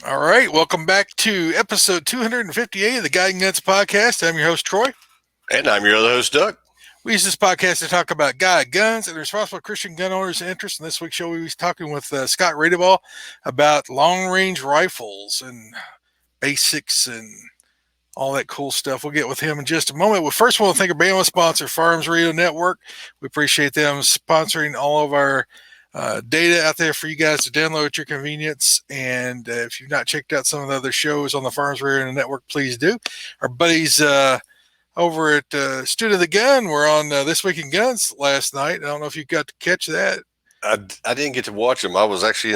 All right, welcome back to episode 258 of the Guy and Guns podcast. I'm your host, Troy. And I'm your other host, Doug. We use this podcast to talk about guy guns and responsible Christian gun owners' interests. In this week's show, we was talking with Scott Radabaugh about long-range rifles and basics and all that cool stuff. We'll get with him in just a moment. We first want to thank our bandwidth sponsor, Farms Radio Network. We appreciate them sponsoring all of our data out there for you guys to download at your convenience. And if you've not checked out some of the other shows on the Farms Radio Network, please do. Our buddies over at Student of the Gun were on This Week in Guns last night. I don't know if you got to catch that. I didn't get to watch them. I was actually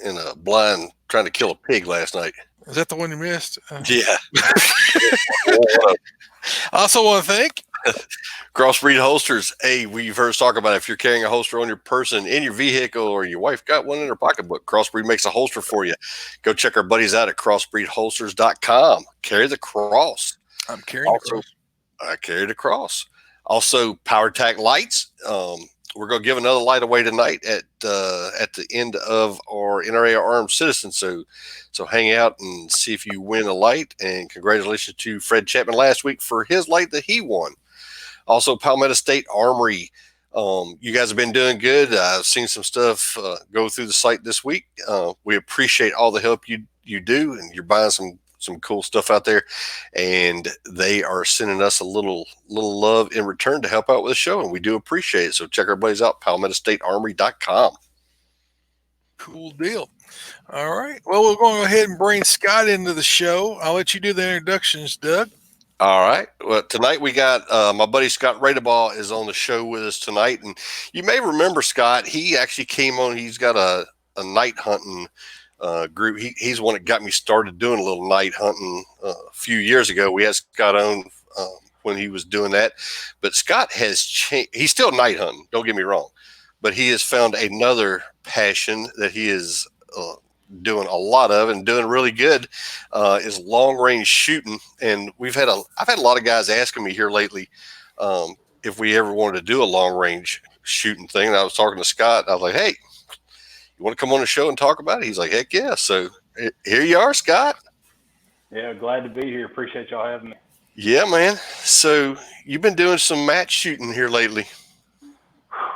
in a blind trying to kill a pig last night. Is that the one you missed? Yeah. I also want to thank Crossbreed holsters. Hey, we've heard us talk about if you're carrying a holster on your person, in your vehicle, or your wife got one in her pocketbook, Crossbreed makes a holster for you. Go check our buddies out at crossbreedholsters.com. Carry the cross. I'm carrying the cross. I carry the cross. Also, PowerTac lights. We're going to give another light away tonight at the end of our NRA Armed Citizen. So hang out and see if you win a light. And congratulations to Fred Chapman last week for his light that he won. Also, Palmetto State Armory. You guys have been doing good. I've seen some stuff go through the site this week. We appreciate all the help you do, and you're buying some cool stuff out there, and they are sending us a little love in return to help out with the show, and we do appreciate it. So check our buddies out, PalmettoStateArmory.com. Cool deal. All right. Well, we're going to go ahead and bring Scott into the show. I'll let you do the introductions, Doug. All right. Well, tonight we got my buddy Scott Radabaugh is on the show with us tonight, and you may remember Scott. He actually came on. He's got a night hunting group. He's one that got me started doing a little night hunting a few years ago. We had Scott on when he was doing that, but Scott has changed. He's still night hunting, don't get me wrong, but he has found another passion that he is doing a lot of and doing really good is long range shooting. And I've had a lot of guys asking me here lately if we ever wanted to do a long range shooting thing. And I was talking to Scott. I was like, hey, you want to come on the show and talk about it? He's like, heck yeah. So here you are, Scott. Yeah, glad to be here. Appreciate y'all having me. Yeah, man. So you've been doing some match shooting here lately.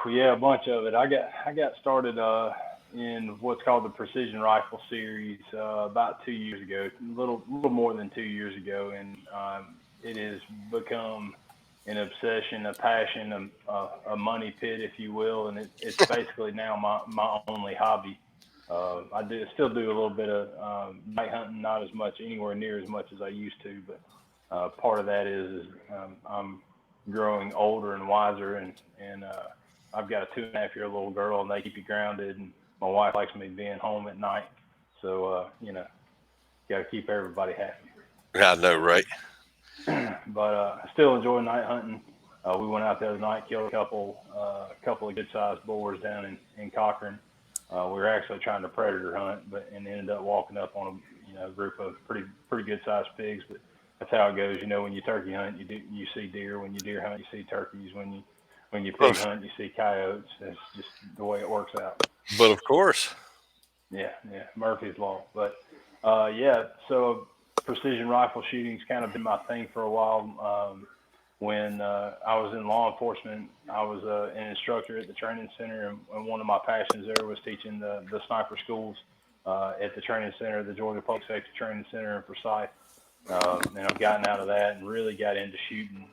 Yeah, a bunch of it. I got started in what's called the Precision Rifle Series about 2 years ago, a little more than 2 years ago, and it has become an obsession, a passion, a money pit, if you will, and it's basically now my only hobby. I still do a little bit of night hunting, not as much, anywhere near as much as I used to, but part of that is I'm growing older and wiser, and I've got a 2.5-year-old little girl, and they keep you grounded, and my wife likes me being home at night, so got to keep everybody happy. I know, right? But I still enjoy night hunting. We went out the other night, killed a couple of good-sized boars down in Cochran. We were actually trying to predator hunt, and ended up walking up on a group of pretty good-sized pigs. But that's how it goes. When you turkey hunt, you see deer. When you deer hunt, you see turkeys. When you pig hunt, you see coyotes. That's just the way it works out. But of course. Yeah, Murphy's Law. But so precision rifle shooting's kind of been my thing for a while. When I was in law enforcement, I was an instructor at the training center, and one of my passions there was teaching the sniper schools at the training center, the Georgia Public Safety Training Center in Forsyth. And I've gotten out of that and really got into shooting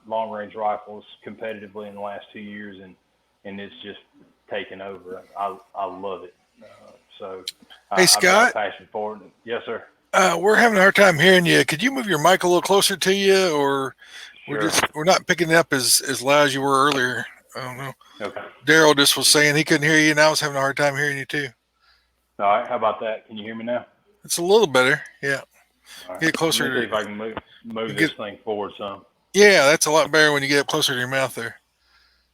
long-range rifles competitively in the last 2 years, and it's just taken over. I love it. Hey, Scott. I've got a passion for it. Yes, sir. We're having a hard time hearing you. Could you move your mic a little closer to you, or Sure. we're not picking it up as loud as you were earlier? I don't know. Okay. Daryl just was saying he couldn't hear you, and I was having a hard time hearing you too. All right. How about that? Can you hear me now? It's a little better. Yeah. All right. Get closer. Let me see if I can move this thing forward some. Yeah, that's a lot better when you get up closer to your mouth there.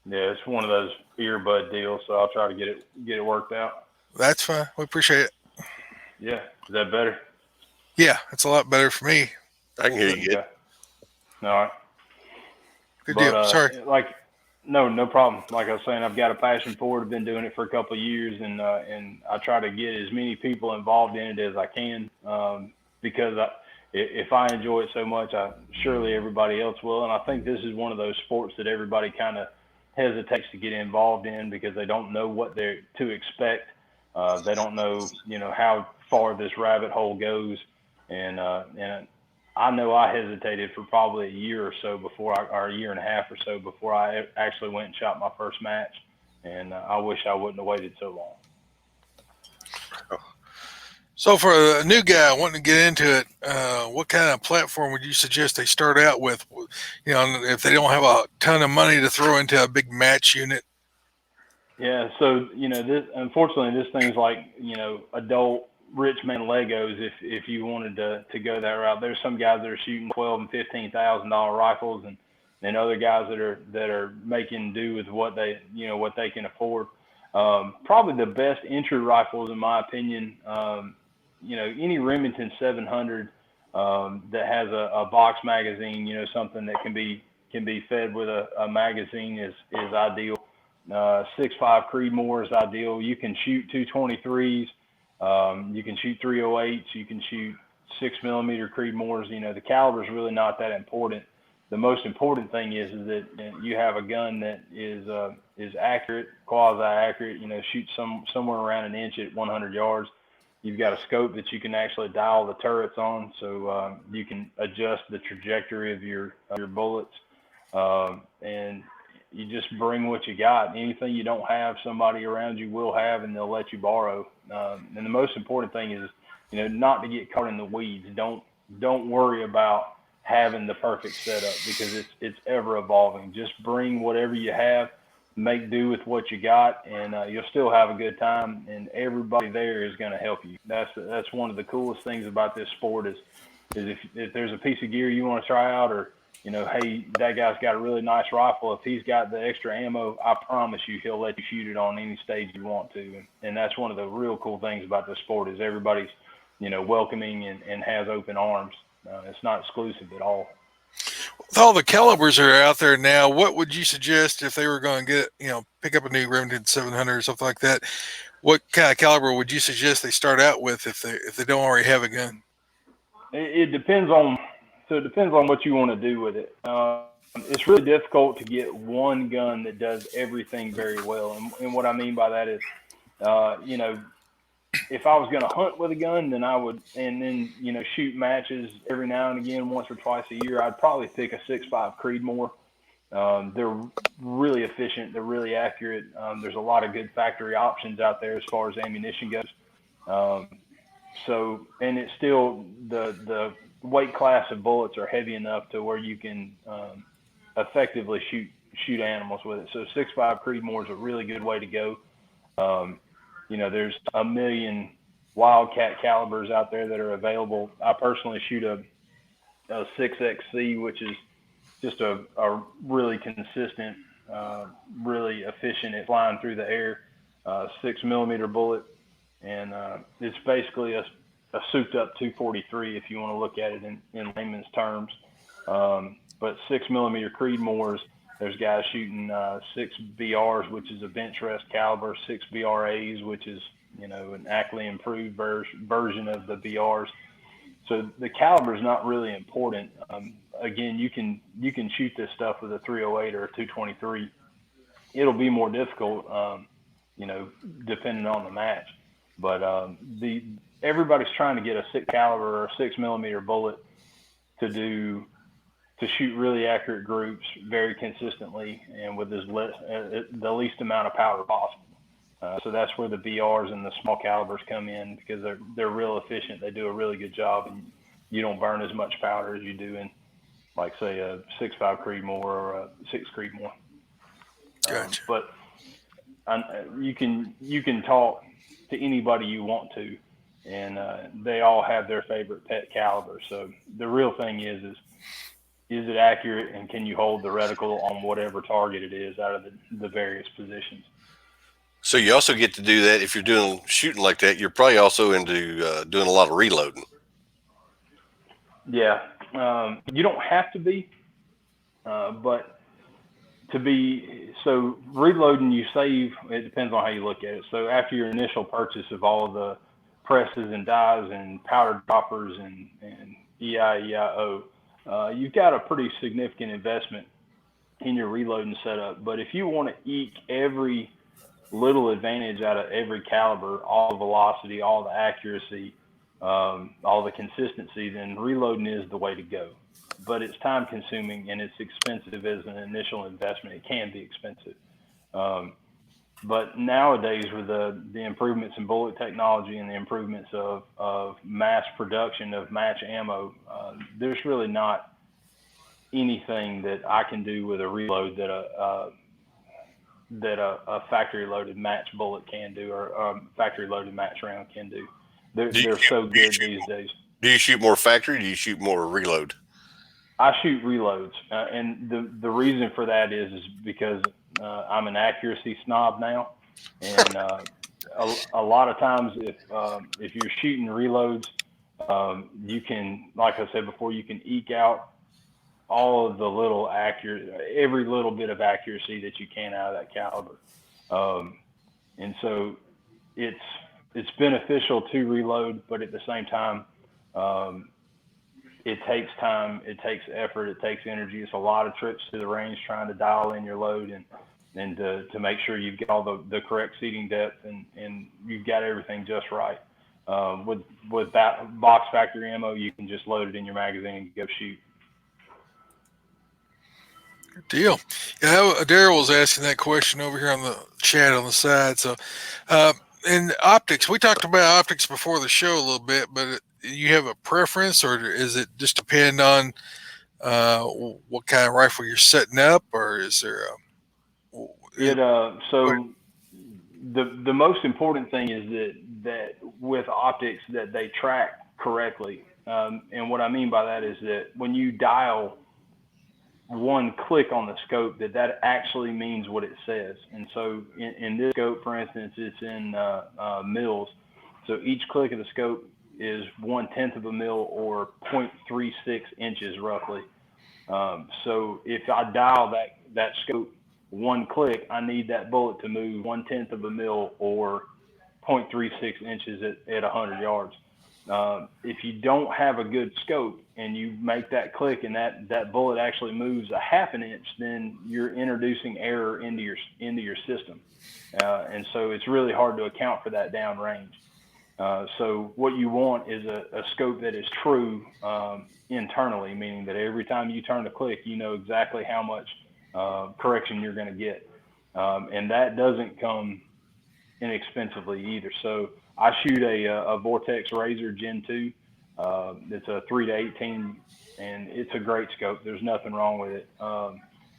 Yeah, it's one of those earbud deals, so I'll try to get it worked out. That's fine. We appreciate it. Yeah. Is that better? Yeah, it's a lot better for me. I can hear you good. All right. Good deal. Sorry. No problem. Like I was saying, I've got a passion for it. I've been doing it for a couple of years, and I try to get as many people involved in it as I can, because if I enjoy it so much, surely everybody else will. And I think this is one of those sports that everybody kind of hesitates to get involved in because they don't know what they're to expect. They don't know, how far this rabbit hole goes, and I know I hesitated for probably a year or so or a year and a half or so before I actually went and shot my first match, and I wish I wouldn't have waited so long. So for a new guy wanting to get into it, what kind of platform would you suggest they start out with? If they don't have a ton of money to throw into a big match unit. Yeah, so unfortunately this thing's like adult rich man Legos. If you wanted to go that route, there's some guys that are shooting $12,000 and $15,000 rifles, and other guys that are making do with what they can afford. Probably the best entry rifles, in my opinion, any Remington 700 that has a box magazine, something that can be fed with a magazine is ideal. 6.5 Creedmoor is ideal. You can shoot 223s. You can shoot 308s. You can shoot 6mm Creedmoors. The caliber is really not that important. The most important thing is that you have a gun that is accurate, quasi accurate. Shoots somewhere around an inch at 100 yards. You've got a scope that you can actually dial the turrets on, so you can adjust the trajectory of your bullets, and you just bring what you got. Anything you don't have, somebody around you will have, and they'll let you borrow. And the most important thing is, not to get caught in the weeds. Don't worry about having the perfect setup because it's ever evolving. Just bring whatever you have, make do with what you got, and you'll still have a good time. And everybody there is going to help you. That's one of the coolest things about this sport is if there's a piece of gear you want to try out, or hey, that guy's got a really nice rifle. If he's got the extra ammo, I promise you he'll let you shoot it on any stage you want to. And that's one of the real cool things about this sport is everybody's, welcoming and has open arms. It's not exclusive at all. With all the calibers that are out there now, what would you suggest if they were going to pick up a new Remington 700 or something like that? What kind of caliber would you suggest they start out with if they don't already have a gun? It depends on what you want to do with it. It's really difficult to get one gun that does everything very well. And what I mean by that is, if I was going to hunt with a gun, then I would, and then, shoot matches every now and again, once or twice a year, I'd probably pick a 6.5 Creedmoor. They're really efficient. They're really accurate. There's a lot of good factory options out there as far as ammunition goes. And it's still the weight class of bullets are heavy enough to where you can effectively shoot animals with it. So 6.5 Creedmoor is a really good way to go. There's a million Wildcat calibers out there that are available. I personally shoot a 6XC, which is just a really consistent, really efficient at flying through the air, 6mm bullet. And it's basically a souped up 243 if you want to look at it in layman's terms. But 6mm Creedmoors, there's guys shooting 6 BRs, which is a bench rest caliber, 6 BRAs, which is an actually improved version of the BRs. So the caliber is not really important. Again, you can shoot this stuff with a 308 or a 223. It'll be more difficult, depending on the match. But everybody's trying to get a 6 caliber or a 6mm bullet to shoot really accurate groups very consistently and with the least amount of powder possible. So that's where the BRs and the small calibers come in because they're real efficient. They do a really good job, and you don't burn as much powder as you do in, like, say, a 6.5 Creedmoor or a 6 Creedmoor. Gotcha. But you can talk to anybody you want to, and they all have their favorite pet caliber. So the real thing is it accurate, and can you hold the reticle on whatever target it is out of the various positions? So you also get to do that if you're doing shooting like that. You're probably also into doing a lot of reloading. Yeah, you don't have to be, but reloading, you save. It depends on how you look at it. So after your initial purchase of all of the presses and dies and powder droppers and EIEIO, you've got a pretty significant investment in your reloading setup. But if you want to eke every little advantage out of every caliber, all the velocity, all the accuracy, all the consistency, then reloading is the way to go. But it's time consuming and it's expensive as an initial investment. It can be expensive. Um, but nowadays, with the improvements in bullet technology and the improvements of mass production of match ammo, there's really not anything that I can do with a reload that a factory loaded match bullet can do, or a factory loaded match round can do. They're so good these days. Do you shoot more factory? Or do you shoot more reload? I shoot reloads, and the reason for that is because I'm an accuracy snob now, and a lot of times if you're shooting reloads, you can, like I said before, you can eke out all of the little every little bit of accuracy that you can out of that caliber. Um, and so it's it's beneficial to reload, but at the same time, um, it takes time, it takes effort, it takes energy. It's a lot of trips to the range trying to dial in your load and to make sure you've got all the correct seating depth and you've got everything just right. With that box factory ammo, you can just load it in your magazine and go shoot. Deal. Yeah, Daryl was asking that question over here on the chat on the side. So, uh, in optics, we talked about optics before the show a little bit, but you have a preference, or is it just depend on what kind of rifle you're setting up, or is there It a, so the most important thing is that with optics that they track correctly. And what I mean by that is that when you dial one click on the scope, that actually means what it says. And so in this scope, for instance, it's in mils. So each click of the scope is 1/10 of a mil, or 0.36 inches roughly. So if I dial that scope one click, I need that bullet to move 1/10 of a mil, or 0.36 inches at 100 yards. If you don't have a good scope and you make that click and that bullet actually moves a half an inch, then you're introducing error into your system, and so it's really hard to account for that downrange. So what you want is a scope that is true internally, meaning that every time you turn a click, you know exactly how much correction you're going to get, and that doesn't come inexpensively either. So I shoot a Vortex Razor Gen 2. It's a 3-18, and it's a great scope. There's nothing wrong with it.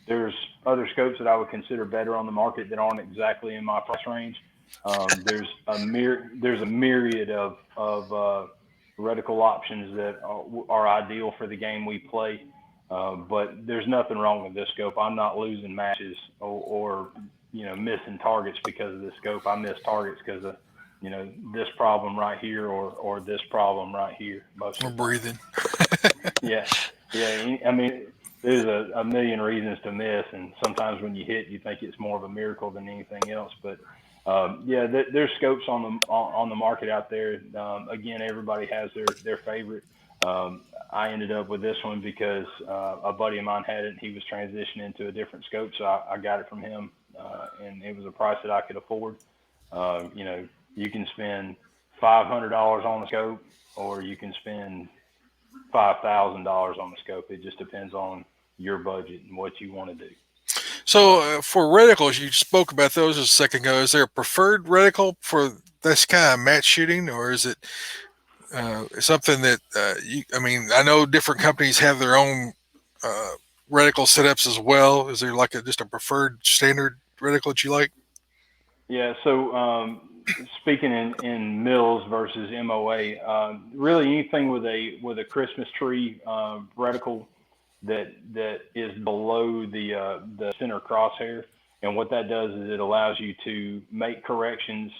There's other scopes that I would consider better on the market that aren't exactly in my price range. There's a myriad of reticle options that are ideal for the game we play. But there's nothing wrong with this scope. I'm not losing matches or missing targets because of this scope. I miss targets because of this problem right here or this problem right here. Most or of the breathing? yeah, yeah. I mean, there's a million reasons to miss, and sometimes when you hit, you think it's more of a miracle than anything else. But yeah, there's scopes on the market out there. Again, everybody has their favorite. I ended up with this one because a buddy of mine had it, and he was transitioning to a different scope, so I got it from him, and it was a price that I could afford. You can spend $500 on the scope, or you can spend $5,000 on the scope. It just depends on your budget and what you want to do. So for reticles, you spoke about those a second ago. Is there a preferred reticle for this kind of match shooting, or is it something that I mean, I know different companies have their own uh, reticle setups as well. Is there like just a preferred standard reticle that you like? Yeah. So speaking in mills versus MOA, really anything with a Christmas tree reticle that is below the center crosshair, and what that does is it allows you to make corrections.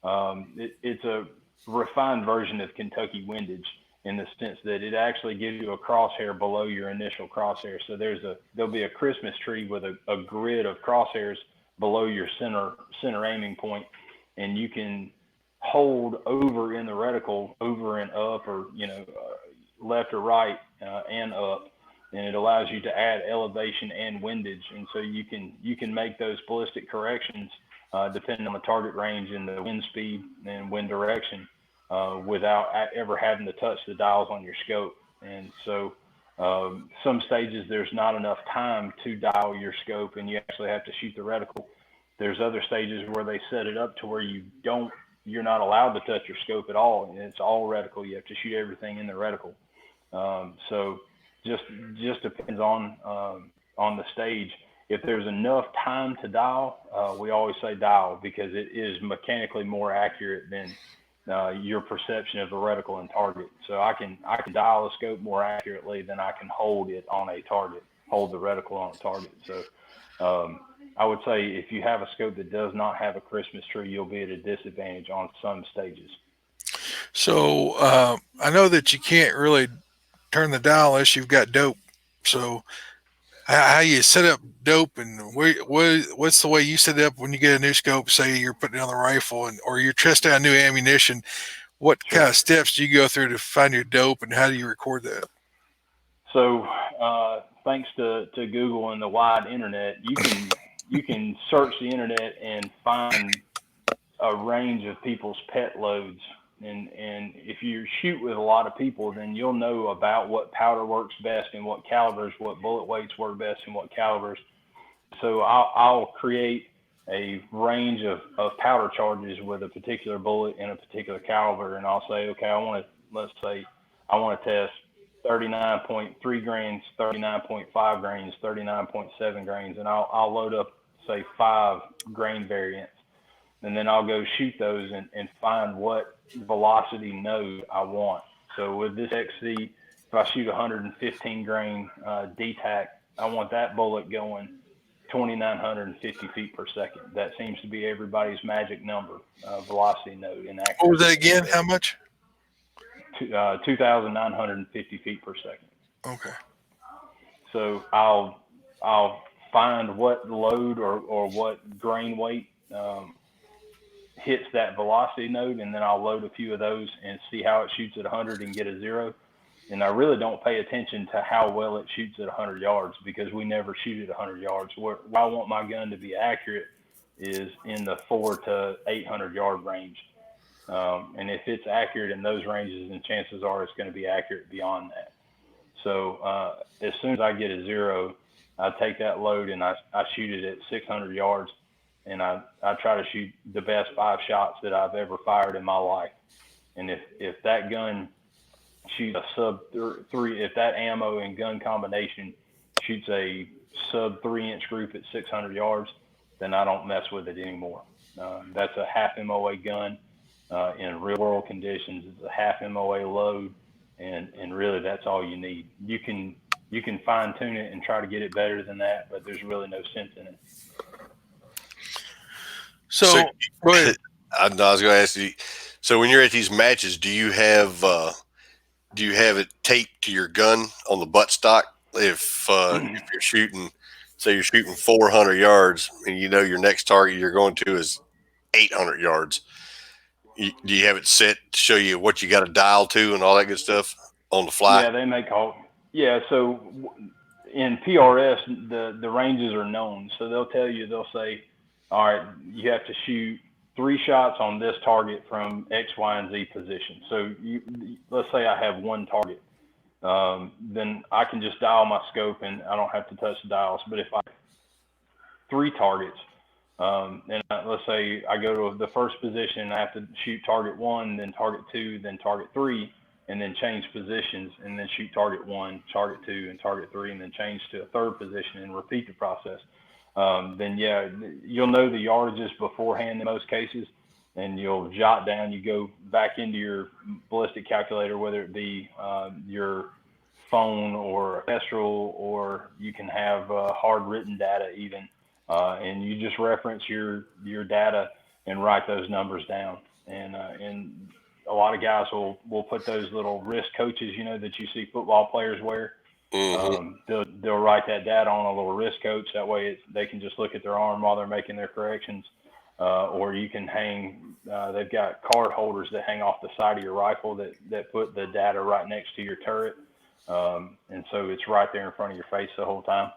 It's a refined version of Kentucky windage, in the sense that it actually gives you a crosshair below your initial crosshair. So there'll be a Christmas tree with a grid of crosshairs below your center aiming point, and you can hold over in the reticle, over and up, or left or right and up, and it allows you to add elevation and windage, and so you can make those ballistic corrections depending on the target range and the wind speed and wind direction without ever having to touch the dials on your scope. And so some stages there's not enough time to dial your scope, and you actually have to shoot the reticle. There's other stages where they set it up to where you're not allowed to touch your scope at all, and it's all reticle. You have to shoot everything in the reticle. So just depends on the stage. If there's enough time to dial, we always say dial, because it is mechanically more accurate than your perception of the reticle and target. So I can dial the scope more accurately than I can hold it on a target, hold the reticle on a target. So I would say if you have a scope that does not have a Christmas tree, you'll be at a disadvantage on some stages. So I know that you can't really turn the dial unless you've got dope. So how you set up dope, and what's the way you set it up when you get a new scope? Say you're putting it on the rifle, or you're testing out new ammunition. What kind of steps do you go through to find your dope, and how do you record that? So thanks to Google and the wide internet, you can search the internet and find a range of people's pet loads. And if you shoot with a lot of people, then you'll know about what powder works best and what calibers, what bullet weights work best and what calibers. So I'll create a range of powder charges with a particular bullet and a particular caliber, and I'll say, okay, let's say I want to test 39.3 grains, 39.5 grains, 39.7 grains, and I'll load up, say, 5 grain variants. And then I'll go shoot those and find what velocity node I want. So with this XC, if I shoot 115 grain DTAC, I want that bullet going 2,950 feet per second. That seems to be everybody's magic number, velocity node. What was that again? How much? 2,950 feet per second. Okay. So I'll find what load or what grain weight hits that velocity node, and then I'll load a few of those and see how it shoots at 100 and get a 0. And I really don't pay attention to how well it shoots at 100 yards, because we never shoot at 100 yards. Where I want my gun to be accurate is in the 400 to 800 yard range. And if it's accurate in those ranges, then chances are it's going to be accurate beyond that. So as soon as I get a 0, I take that load and I shoot it at 600 yards. And I try to shoot the best 5 shots that I've ever fired in my life. And if that gun shoots a sub 3, if that ammo and gun combination shoots a sub 3-inch group at 600 yards, then I don't mess with it anymore. That's a half MOA gun in real world conditions. It's a half MOA load, and really that's all you need. You can fine tune it and try to get it better than that, but there's really no sense in it. So go ahead. I was going to ask you. So when you're at these matches, do you have it taped to your gun on the buttstock? If you're shooting, say you're shooting 400 yards, and you know your next target you're going to is 800 yards, do you have it set to show you what you got to dial to and all that good stuff on the fly? Yeah, they make all. Yeah, so in PRS, the ranges are known. So they'll say, all right, you have to shoot 3 shots on this target from X, Y, and Z position. So let's say I have 1 target. Then I can just dial my scope and I don't have to touch the dials. But if I have 3 targets, and let's say I go to the first position, I have to shoot target 1, then target 2, then target 3, and then change positions, and then shoot target 1, target 2, and target 3, and then change to a third position and repeat the process. Then yeah, you'll know the yardages beforehand in most cases, and you'll jot down, you go back into your ballistic calculator, whether it be your phone or Kestrel, or you can have hard written data even, and you just reference your data and write those numbers down. And a lot of guys will put those little wrist coaches, that you see football players wear. They'll write that data on a little wrist coach. That way they can just look at their arm while they're making their corrections. Or you can hang, they've got card holders that hang off the side of your rifle that put the data right next to your turret. And so it's right there in front of your face the whole time.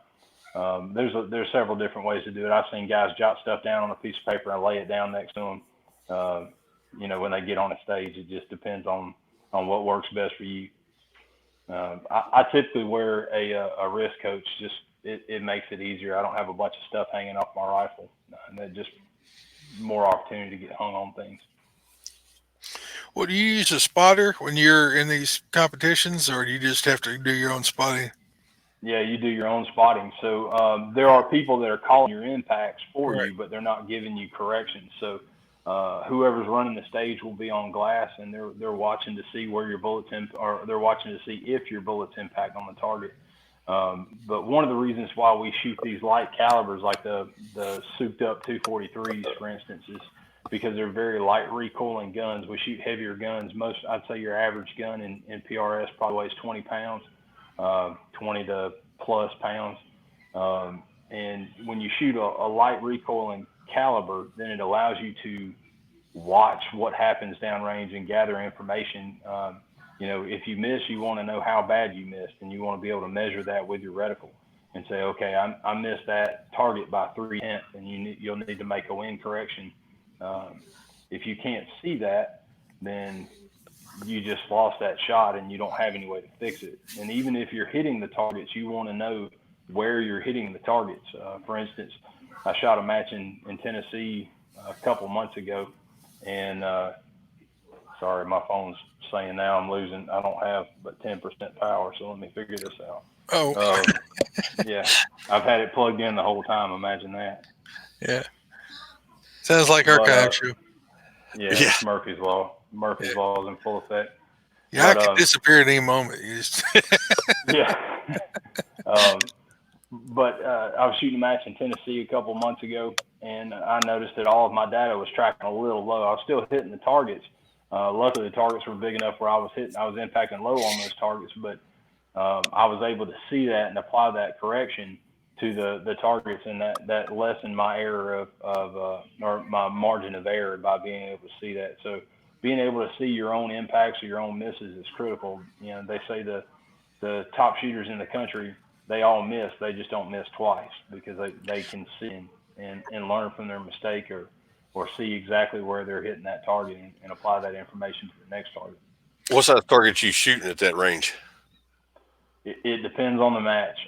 There's several different ways to do it. I've seen guys jot stuff down on a piece of paper and lay it down next to them. When they get on a stage, it just depends on what works best for you. I typically wear a wrist coach. Just it makes it easier. I don't have a bunch of stuff hanging off my rifle, and that just more opportunity to get hung on things. Well, do you use a spotter when you're in these competitions, or do you just have to do your own spotting? Yeah, you do your own spotting. So there are people that are calling your impacts for Right. you, but they're not giving you corrections. So whoever's running the stage will be on glass, and they're watching to see where your bullets or they're watching to see if your bullets impact on the target. But one of the reasons why we shoot these light calibers, like the souped up 243s, for instance, is because they're very light recoiling guns. We shoot heavier guns. I'd say your average gun in PRS probably weighs 20 pounds, 20 to plus pounds. And when you shoot a light recoiling caliber, then it allows you to watch what happens downrange and gather information. If you miss, you want to know how bad you missed, and you want to be able to measure that with your reticle and say, okay, I missed that target by 3/10, and you'll need to make a wind correction. If you can't see that, then you just lost that shot and you don't have any way to fix it. And even if you're hitting the targets, you want to know where you're hitting the targets. For instance, I shot a match in Tennessee a couple months ago, and sorry, my phone's saying now I'm losing. I don't have but 10% power, so let me figure this out. Oh, Yeah, I've had it plugged in the whole time. Imagine that. yeah. Sounds like our kind of show. Yeah, it's Murphy's Law. Murphy's Law is in full effect. Yeah, I could disappear at any moment. You just Yeah. But I was shooting a match in Tennessee a couple months ago, and I noticed that all of my data was tracking a little low. I was still hitting the targets. Luckily, the targets were big enough where I was impacting low on those targets, but I was able to see that and apply that correction to the targets, and that lessened my error or my margin of error by being able to see that. So being able to see your own impacts or your own misses is critical. They say the top shooters in the country, they all miss. They just don't miss twice because they can see and learn from their mistake or see exactly where they're hitting that target and apply that information to the next target. What's that target you shooting at that range? It depends on the match.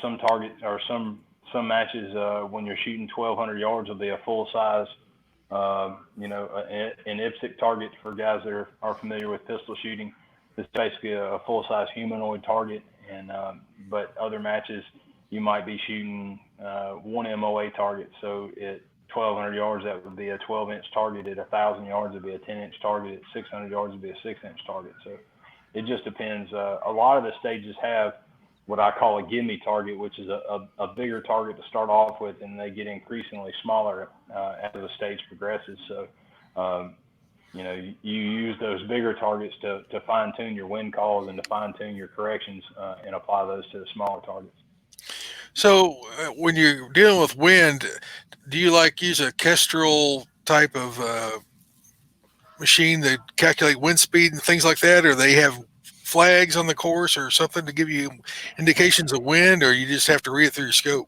Some targets or some matches when you're shooting 1,200 yards will be a full size, an IPSC target for guys that are familiar with pistol shooting. It's basically a full size humanoid target, and but other matches you might be shooting one MOA target. So at 1,200 yards, that would be a 12-inch target. At 1,000 yards, it would be a 10-inch target. At 600 yards, it would be a 6-inch target. So it just depends. A lot of the stages have what I call a gimme target, which is a bigger target to start off with, and they get increasingly smaller as the stage progresses. So, you use those bigger targets to fine-tune your wind calls and to fine-tune your corrections and apply those to the smaller targets. So when you're dealing with wind, do you use a Kestrel type of machine that calculate wind speed and things like that, or they have flags on the course or something to give you indications of wind, or you just have to read it through your scope?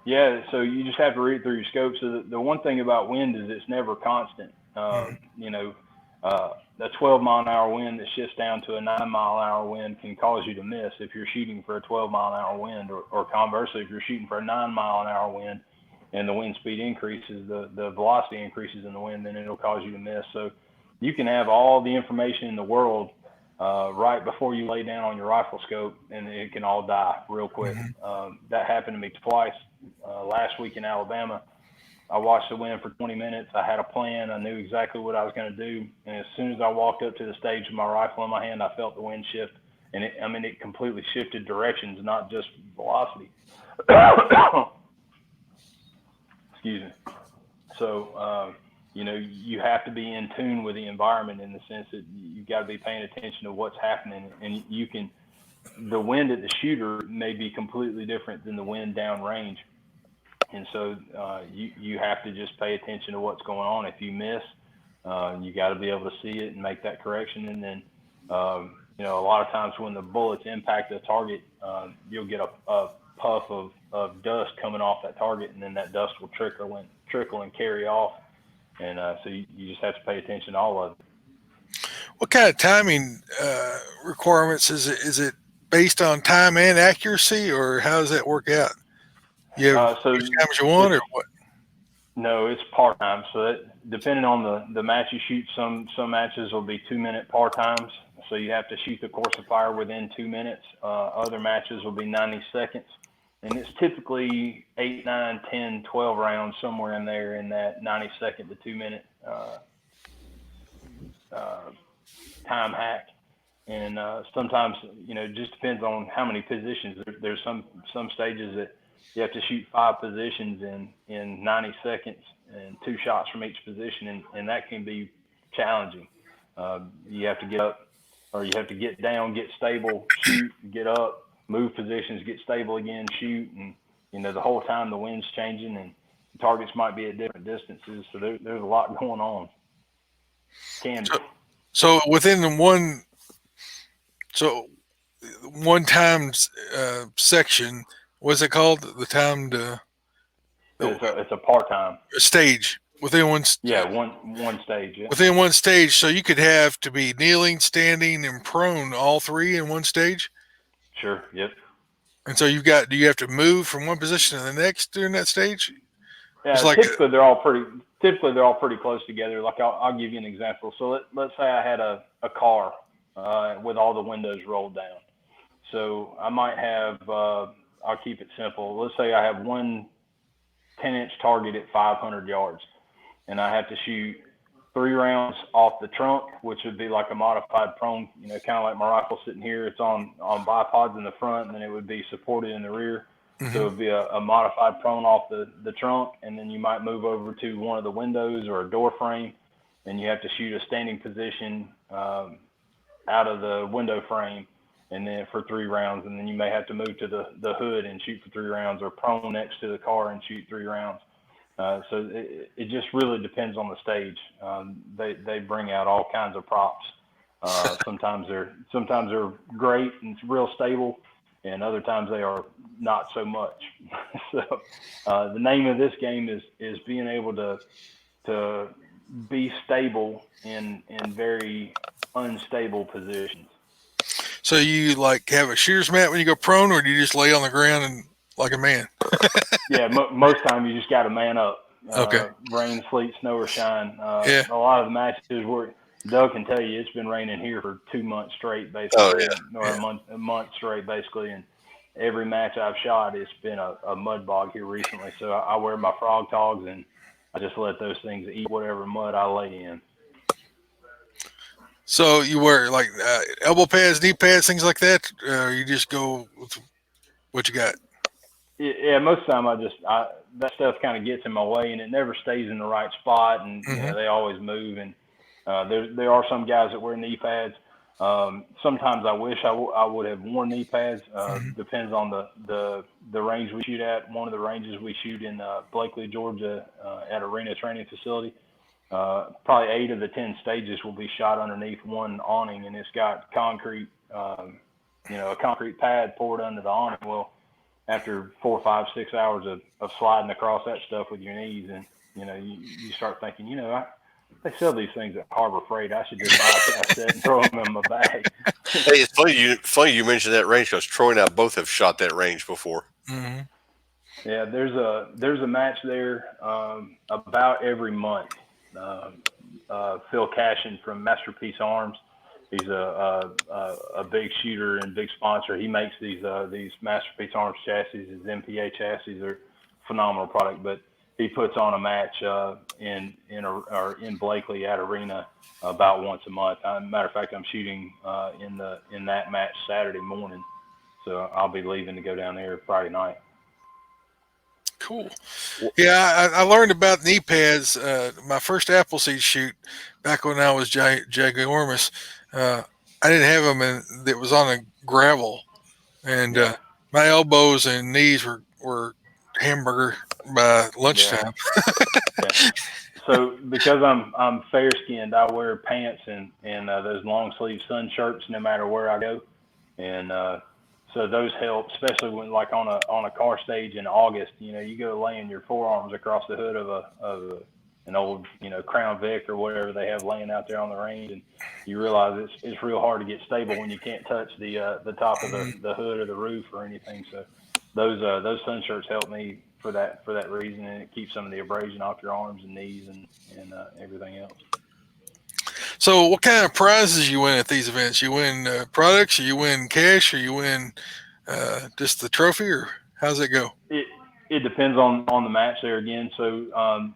Yeah, so you just have to read it through your scope. So the one thing about wind is it's never constant. The 12-mile-an-hour wind that shifts down to a 9-mile-an-hour wind can cause you to miss if you're shooting for a 12-mile-an-hour wind, or conversely, if you're shooting for a 9-mile-an-hour wind and the wind speed increases, the velocity increases in the wind, then it'll cause you to miss. So you can have all the information in the world right before you lay down on your rifle scope, and it can all die real quick. That happened to me twice. Last week in Alabama, I watched the wind for 20 minutes. I had a plan. I knew exactly what I was going to do. And as soon as I walked up to the stage with my rifle in my hand, I felt the wind shift. And it completely shifted directions, not just velocity. Excuse me. So you have to be in tune with the environment in the sense that you've got to be paying attention to what's happening, and the wind at the shooter may be completely different than the wind downrange. And so you have to just pay attention to what's going on. If you miss, you got to be able to see it and make that correction. And then, a lot of times when the bullets impact the target, you'll get a puff of dust coming off that target, and then that dust will trickle and carry off. And so you just have to pay attention to all of it. What kind of timing requirements is it based on time and accuracy, or how does that work out? You have So as much as you want, or what? No, it's part time. So that, depending on the match you shoot, some matches will be 2-minute par times. So you have to shoot the course of fire within 2 minutes. Other matches will be 90 seconds. And it's typically 8, 9, 10, 12 rounds, somewhere in there in that 90-second to 2-minute time hack. And sometimes, it just depends on how many positions. There's some stages that you have to shoot 5 positions in 90 seconds and 2 shots from each position, and that can be challenging. You have to get up, or you have to get down, get stable, shoot, get up, move positions, get stable again, shoot, and the whole time the wind's changing and the targets might be at different distances. So there's a lot going on. So within one time section, what's it called? The timed it's a part-time stage within one. One stage. Yeah. Within one stage, so you could have to be kneeling, standing, and prone, all 3 in one stage. Sure. Yep. And so do you have to move from one position to the next during that stage? Yeah. Typically they're all pretty close together. Like I'll give you an example. So let's say I had a car with all the windows rolled down. So I might have, I'll keep it simple. Let's say I have one 10-inch target at 500 yards, and I have to shoot 3 rounds off the trunk, which would be like a modified prone, kind of like my rifle sitting here. It's on bipods in the front, and then it would be supported in the rear. Mm-hmm. So it would be a modified prone off the trunk, and then you might move over to one of the windows or a door frame, and you have to shoot a standing position out of the window frame, and then for 3 rounds, and then you may have to move to the hood and shoot for 3 rounds, or prone next to the car and shoot 3 rounds. So it just really depends on the stage. They bring out all kinds of props. Sometimes they're great and it's real stable, and other times they are not so much. So the name of this game is being able to be stable in very unstable positions. So you have a shears mat when you go prone, or do you just lay on the ground and like a man? Yeah, most time you just got to man up. Okay. Rain, sleet, snow, or shine. Yeah. A lot of the matches where Doug can tell you it's been raining here for 2 months straight, basically, or a month straight, basically. And every match I've shot, it's been a mud bog here recently. So I wear my frog togs and I just let those things eat whatever mud I lay in. So you wear elbow pads, knee pads, things like that, or you just go with what you got? Yeah, most of the time that stuff kind of gets in my way, and it never stays in the right spot, and Mm-hmm. They always move. And there are some guys that wear knee pads. Sometimes I wish I would have worn knee pads. Mm-hmm. Depends on the range we shoot at. One of the ranges we shoot in Blakely, Georgia, at Arena Training Facility. Probably 8 of the 10 stages will be shot underneath one awning, and it's got concrete, a concrete pad poured under the awning. Well, after 4, 5, 6 hours of sliding across that stuff with your knees, and you start thinking, they sell these things at Harbor Freight. I should just buy a cassette and throw them in my bag. Hey, it's funny you mentioned that range, because Troy and I both have shot that range before. Mm-hmm. Yeah, there's a match there about every month. Phil Cashin from Masterpiece Arms. He's a big shooter and big sponsor. He makes these Masterpiece Arms chassis. His MPA chassis are phenomenal product. But he puts on a match in Blakely at Arena about once a month. Matter of fact, I'm shooting in that match Saturday morning, so I'll be leaving to go down there Friday night. Cool. Yeah, I learned about knee pads. My first Appleseed shoot back when I was ginormous. I didn't have them, and it was on a gravel, and my elbows and knees were hamburger by lunchtime. Yeah. So because I'm fair skinned, I wear pants and those long sleeve sun shirts no matter where I go, and so those help, especially when like on a car stage in August. You know, you go laying your forearms across the hood of an old Crown Vic or whatever they have laying out there on the range, and you realize it's real hard to get stable when you can't touch the top of the hood or the roof or anything. So those sun shirts help me for that reason, and it keeps some of the abrasion off your arms and knees and everything else. So, what kind of prizes you win at these events? You win products, or you win cash, or you win just the trophy, or how's it go? It depends on the match there again. So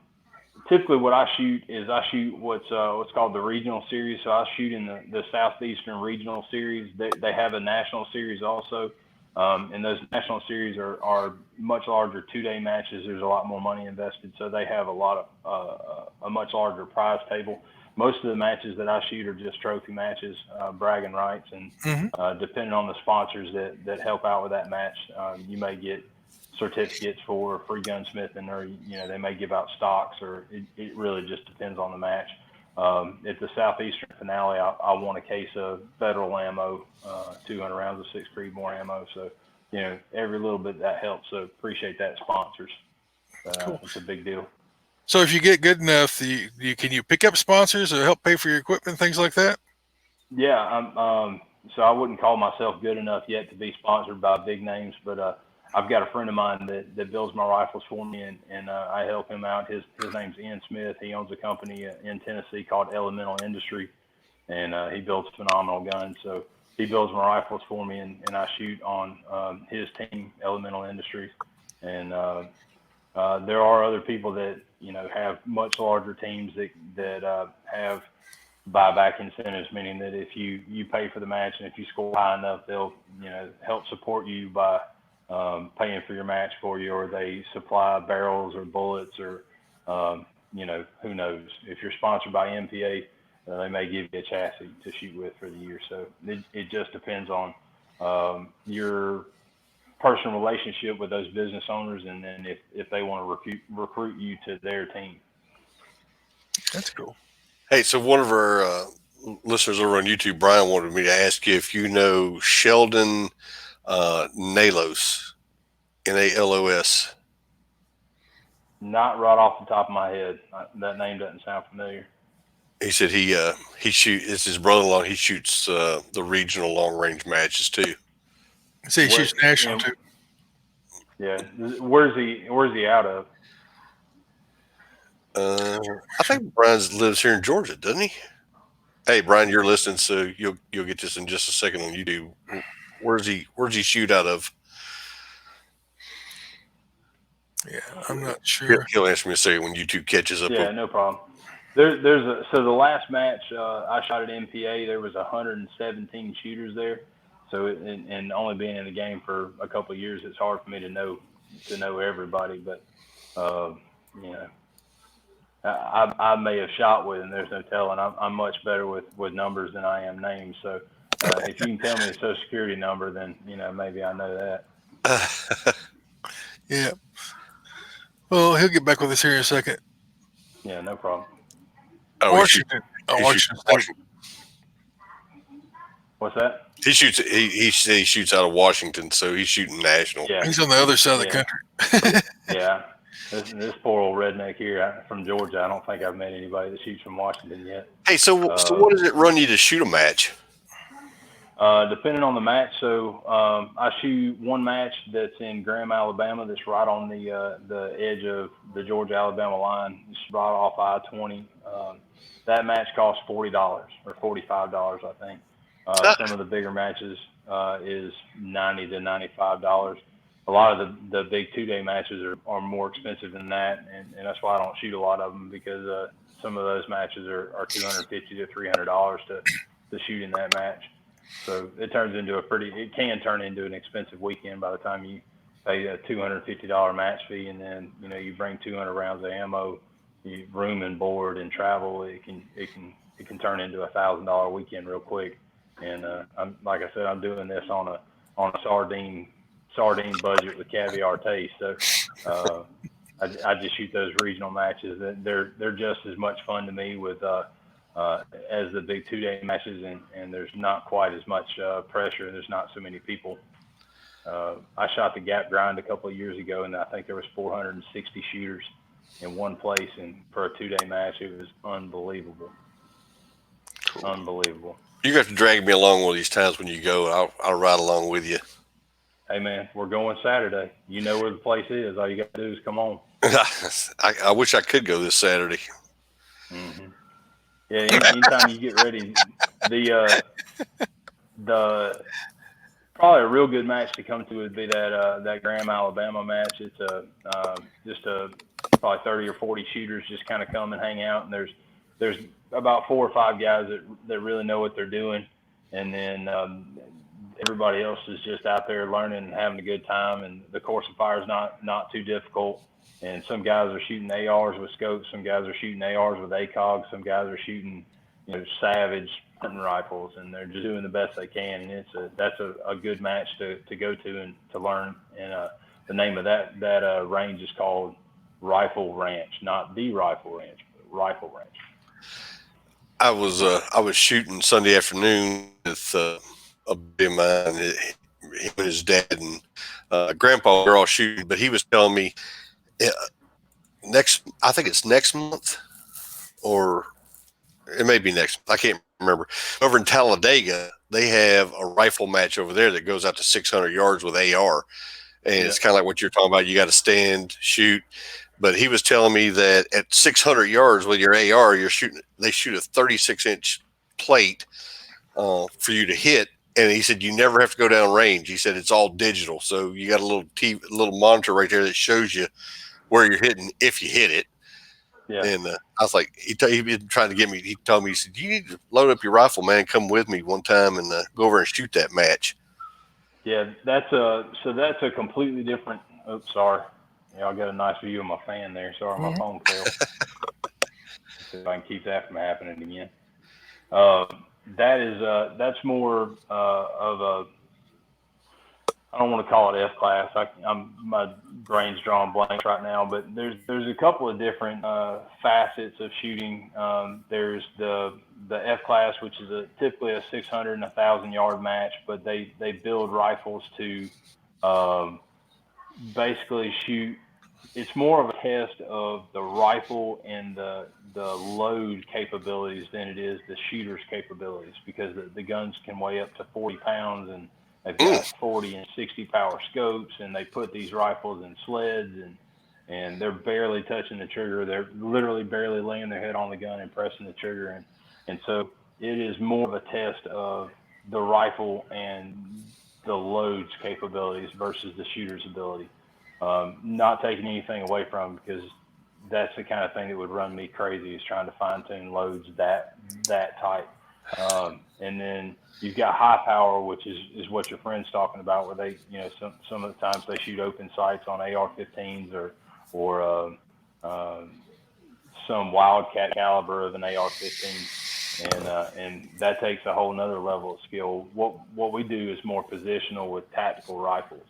typically what I shoot is I shoot what's called the regional series. So I shoot in the Southeastern Regional Series. They have a national series also. And those national series are much larger 2-day matches. There's a lot more money invested, so they have a much larger prize table. Most of the matches that I shoot are just trophy matches, bragging rights, and depending on the sponsors that help out with that match, you may get certificates for free gunsmithing, or they may give out stocks, or it really just depends on the match. At the Southeastern finale, I won a case of federal ammo, 200 rounds of 6 Creedmoor ammo. So, every little bit that helps. So appreciate that, sponsors. Cool. It's a big deal. So, if you get good enough, can you pick up sponsors or help pay for your equipment, things like that? Yeah, so I wouldn't call myself good enough yet to be sponsored by big names, but I've got a friend of mine that builds my rifles for me, and I help him out. His name's Ian Smith. He owns a company in Tennessee called Elemental Industry, and he builds phenomenal guns. So he builds my rifles for me, and I shoot on his team, Elemental Industries. And there are other people that have much larger teams that have buyback incentives, meaning that if you pay for the match and if you score high enough, they'll help support you by paying for your match for you, or they supply barrels or bullets, or who knows. If you're sponsored by MPA, they may give you a chassis to shoot with for the year. So it just depends on your personal relationship with those business owners, and then if they want to recruit you to their team. That's cool. Hey, so one of our listeners over on YouTube, Brian, wanted me to ask you if you know Sheldon Nalos, Nalos. Not right off the top of my head. That name doesn't sound familiar. He said he it's his brother-in-law. He shoots the regional long-range matches too. See, he shoots national too. Yeah, where's he out of? I think Brian lives here in Georgia, doesn't he? Hey, Brian, you're listening, so you'll get this in just a second on YouTube. Where's he shoot out of? Yeah, I'm not sure. He'll answer me in a second when YouTube catches up. Yeah, no problem. So the last match I shot at MPA, there was 117 shooters there. So and only being in the game for a couple of years, it's hard for me to know everybody. But I may have shot with, and there's no telling. I'm much better with numbers than I am names. So if you can tell me a social security number, then maybe I know that. Yeah. Well, he'll get back with us here in a second. Yeah, no problem. Oh, Washington. Washington. What's that? He shoots. He shoots out of Washington, so he's shooting national. Yeah. He's on the other side of the country. Yeah. This poor old redneck here from Georgia, I don't think I've met anybody that shoots from Washington yet. Hey, so what does it run you to shoot a match? Depending on the match, so I shoot one match that's in Graham, Alabama, that's right on the edge of the Georgia-Alabama line. It's right off I-20. That match costs $40 or $45, I think. Some of the bigger matches is $90 to $95. A lot of the big 2-day matches are more expensive than that, and that's why I don't shoot a lot of them, because some of those matches are $250 to $300 to shoot in that match. So it can turn into an expensive weekend by the time pay a $250 match fee, and then you bring 200 rounds of ammo, room and board and travel. It can turn into $1,000 weekend real quick. And I'm like I said, I'm doing this on a sardine budget with caviar taste. So I just shoot those regional matches. They're just as much fun to me with as the big 2-day matches, and there's not quite as much pressure. There's not so many people. I shot the Gap Grind a couple of years ago, and I think there was 460 shooters in one place, and for a 2-day match, it was unbelievable. Cool. Unbelievable. You have to drag me along one of these times when you go. I'll ride along with you. Hey man, we're going Saturday. You know where the place is. All you got to do is come on. I wish I could go this Saturday. Mm-hmm. Yeah, anytime you get ready, the probably a real good match to come to would be that Graham, Alabama match. It's just probably 30 or 40 shooters just kind of come and hang out, and there's about 4 or 5 guys that really know what they're doing, and then everybody else is just out there learning and having a good time. And the course of fire is not too difficult. And some guys are shooting ARs with scopes, some guys are shooting ARs with ACOGs, some guys are shooting Savage hunting rifles, and they're just doing the best they can. And that's a good match to go to and to learn. And the name of that range is called Rifle Ranch, not the Rifle Ranch, but Rifle Ranch. I was shooting Sunday afternoon with a buddy of mine, him and his dad and grandpa were all shooting, but he was telling me I think it's next month, or it may be next month, I can't remember. Over in Talladega, they have a rifle match over there that goes out to 600 yards with AR. And it's kind of like what you're talking about. You got to stand, shoot. But he was telling me that at 600 yards with your AR, they shoot a 36-inch plate for you to hit. And he said, you never have to go down range. He said, it's all digital. So you got a little monitor right there that shows you where you're hitting if you hit it. Yeah. And I was like, he'd been trying to get me. He told me, he said, you need to load up your rifle, man. Come with me one time and go over and shoot that match. Yeah, that's a completely different. Oops, sorry. Yeah, I got a nice view of my fan there. Sorry, my phone fell. See if I can keep that from happening again. That's more of a. I don't want to call it F class. My brain's drawing blanks right now, but there's a couple of different facets of shooting. There's the F class, which is typically a 600 and 1,000 yard match, but they build rifles to basically shoot. It's more of a test of the rifle and the load capabilities than it is the shooter's capabilities, because the guns can weigh up to 40 pounds, and they've got 40 and 60 power scopes, and they put these rifles in sleds, and they're barely touching the trigger. They're literally barely laying their head on the gun and pressing the trigger. And so it is more of a test of the rifle and the load's capabilities versus the shooter's ability. Not taking anything away from them, because that's the kind of thing that would run me crazy, is trying to fine tune loads that tight. And then you've got high power, which is what your friend's talking about, where they, some of the times they shoot open sights on AR-15s or some wildcat caliber of an AR-15, and that takes a whole nother level of skill. What we do is more positional with tactical rifles.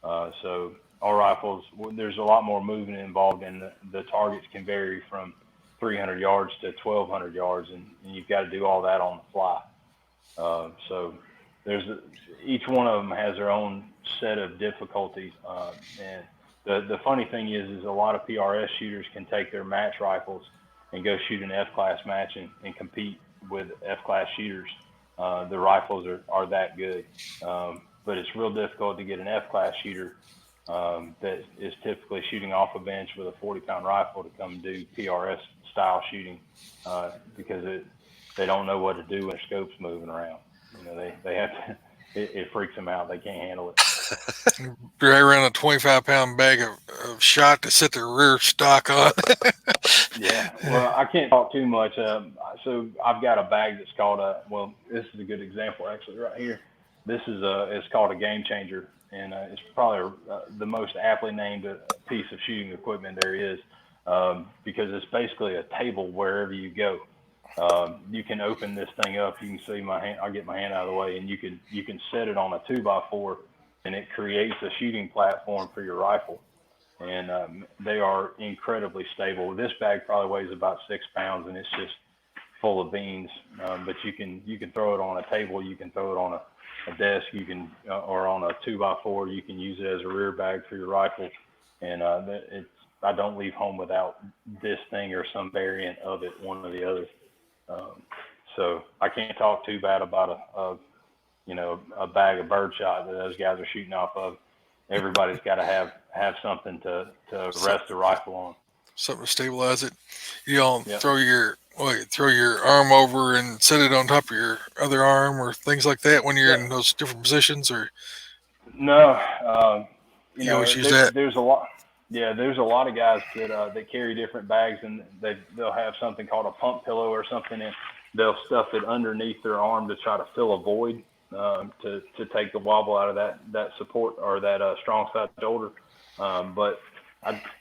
So our rifles, there's a lot more movement involved, and the targets can vary from 300 yards to 1,200 yards, and you've got to do all that on the fly. So each one of them has their own set of difficulties. And the funny thing is a lot of PRS shooters can take their match rifles and go shoot an F-class match and compete with F-class shooters. The rifles are that good. But it's real difficult to get an F-class shooter that is typically shooting off a bench with a 40-pound rifle to come do PRS-style shooting, because they don't know what to do when their scope's moving around. They have to. It freaks them out. They can't handle it. Drag around a 25-pound bag of shot to set their rear stock on. Yeah. Well, I can't talk too much. So I've got a bag that's called this is a good example actually right here. This is it's called a Game Changer, and it's probably the most aptly named piece of shooting equipment there is, because it's basically a table wherever you go. You can open this thing up. You can see my hand. I'll get my hand out of the way, and you can set it on a 2x4, and it creates a shooting platform for your rifle. And they are incredibly stable. This bag probably weighs about 6 pounds, and it's just full of beans. But you can throw it on a table. You can throw it on a desk. You can or on a 2x4. You can use it as a rear bag for your rifle. And I don't leave home without this thing or some variant of it, one or the other. So I can't talk too bad about a bag of birdshot that those guys are shooting off of. Everybody's got to have something to rest the rifle on. Something to stabilize it. You don't Yep. throw your arm over and set it on top of your other arm or things like that when you're in those different positions, or no. You always use that. There's a lot. Yeah, there's a lot of guys that carry different bags, and they'll have something called a pump pillow or something, and they'll stuff it underneath their arm to try to fill a void, to take the wobble out of that support or that strong side shoulder. But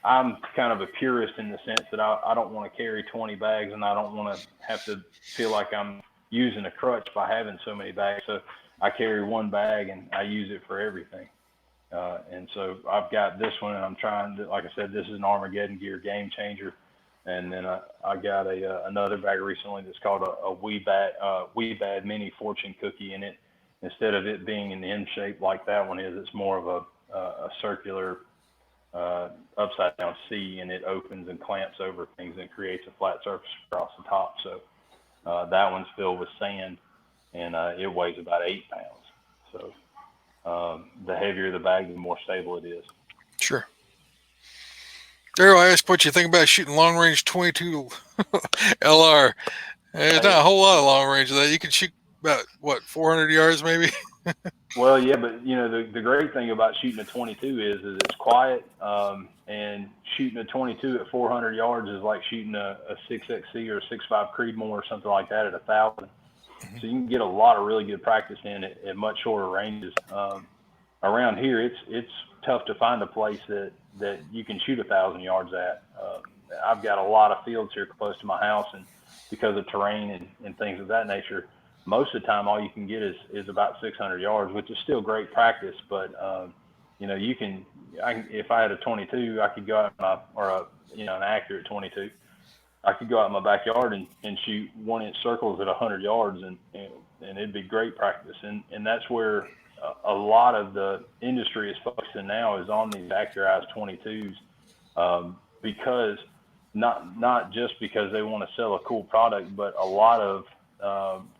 I'm kind of a purist in the sense that I don't want to carry 20 bags, and I don't want to have to feel like I'm using a crutch by having so many bags. So I carry one bag, and I use it for everything. And so I've got this one, and I'm trying to, like I said, this is an Armageddon Gear Game Changer. And then I got another bag recently that's called a Weebad Mini Fortune Cookie, and instead of it being in M shape like that one is, it's more of a circular upside down C, and it opens and clamps over things and creates a flat surface across the top. So that one's filled with sand, and it weighs about 8 pounds. So the heavier the bag, the more stable it is. Sure. Daryl, I asked what you think about shooting long range 22 LR. There's not a whole lot of long range of that. You can shoot about 400 yards maybe. Well, yeah, but the great thing about shooting a 22 is it's quiet, and shooting a 22 at 400 yards is like shooting a 6XC or a 6.5 Creedmoor or something like that at 1,000. So you can get a lot of really good practice in at much shorter ranges. Around here, it's tough to find a place that you can shoot 1,000 yards at. I've got a lot of fields here close to my house, and because of terrain and things of that nature, most of the time all you can get is about 600 yards, which is still great practice. But if I had a 22, I could go out an accurate 22. I could go out in my backyard and shoot 1-inch circles at 100 yards, and it'd be great practice. And that's where a lot of the industry is focusing now, is on these accurized 22s, because not just because they want to sell a cool product, but a lot of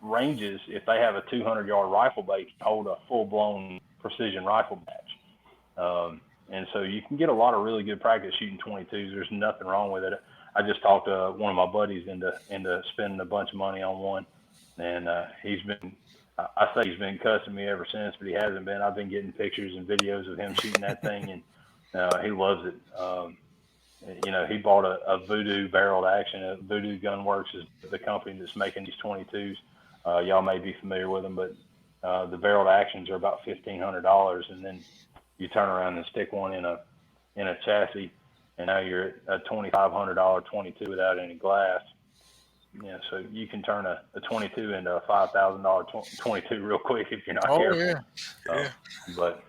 ranges, if they have a 200-yard rifle, they can hold a full-blown precision rifle match. And so you can get a lot of really good practice shooting 22s. There's nothing wrong with it. I just talked to one of my buddies into spending a bunch of money on one, and he's been cussing me ever since, but he hasn't been. I've been getting pictures and videos of him shooting that thing, and he loves it. He bought a Voodoo barreled action. Voodoo Gunworks is the company that's making these 22s. Y'all may be familiar with them, but the barreled actions are about $1,500, and then you turn around and stick one in a chassis, and now you're at a $2,500 22 without any glass. So you can turn a 22 into a $5,000 22 real quick if you're not careful. Yeah. But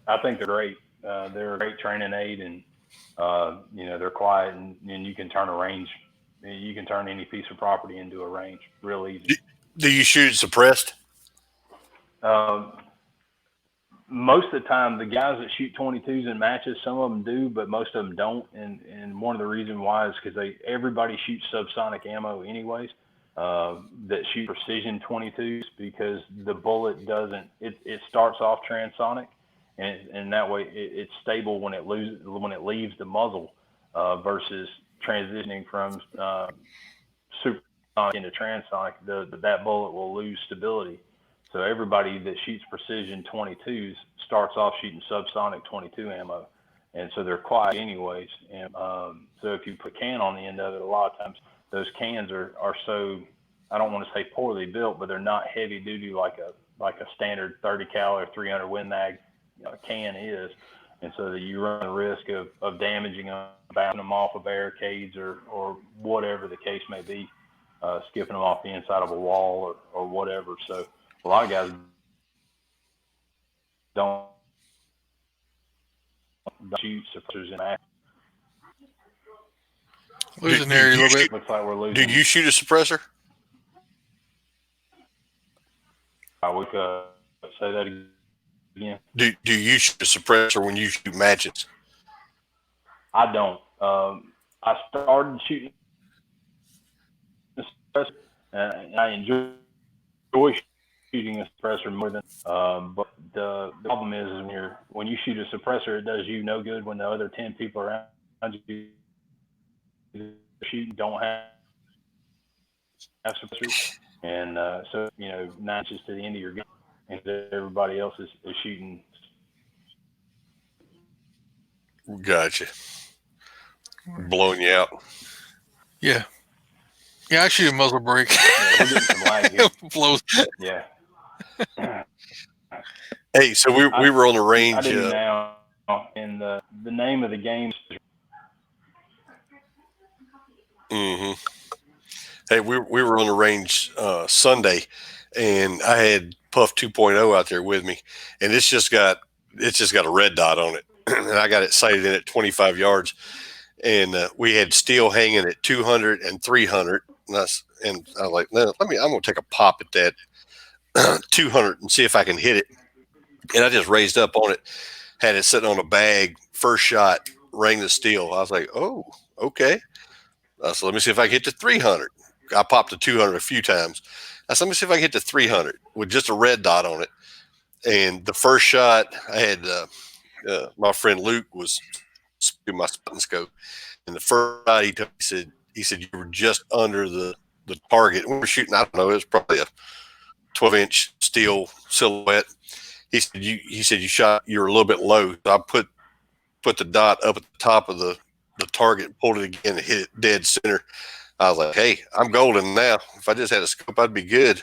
I think they're great. They're a great training aid, and they're quiet, and you can turn a range. You can turn any piece of property into a range real easy. Do you shoot suppressed? Most of the time, the guys that shoot 22s in matches, some of them do, but most of them don't. And one of the reasons why is because everybody shoots subsonic ammo anyways, that shoot precision 22s, because the bullet doesn't. It starts off transonic, and that way it's stable when it leaves the muzzle, versus transitioning from supersonic into transonic. That bullet will lose stability. So everybody that shoots precision 22s starts off shooting subsonic 22 ammo, and so they're quiet anyways. And so if you put a can on the end of it, a lot of times those cans are so, I don't want to say poorly built, but they're not heavy duty like like a standard 30 cal or 300 Win Mag can is, and so that you run the risk of damaging them, bouncing them off of barricades or whatever the case may be, skipping them off the inside of a wall or whatever. So a lot of guys don't shoot suppressors in action. Losing there a little bit. Looks like we're losing. Do you shoot a suppressor? We could say that again. Do you shoot a suppressor when you shoot matches? I don't. I started shooting the suppressor, and I enjoy shooting a suppressor more than. But the problem is when you shoot a suppressor, it does you no good when the other 10 people around you shooting don't have suppressors, and so 9 inches to the end of your gun, and everybody else is shooting. Gotcha. Blowing you out. Yeah. Yeah, I shoot a muzzle brake. Yeah, we're getting some lag here. Blows. Yeah. Hey, so we were on the range. I do now, and the name of the game. Mm-hmm. Hey, we were on the range Sunday, and I had Puff 2.0 out there with me, and it's just got a red dot on it, and I got it sighted in at 25 yards, and we had steel hanging at 200 and 300, and I was like, no, I'm gonna take a pop at that 200 and see if I can hit it, and I just raised up on it, had it sitting on a bag, first shot, rang the steel. I was like, oh, okay. So let me see if I can hit the 300. I popped the 200 a few times. I said, let me see if I can hit the 300 with just a red dot on it. And the first shot, I had my friend Luke was doing my spotting scope. And the first shot he said, you were just under the target. We were shooting, I don't know, it was probably a 12-inch steel silhouette. He said you were a little bit low. So I put the dot up at the top of the target, pulled it again, and hit it dead center. I was like, hey, I'm golden now. If I just had a scope, I'd be good.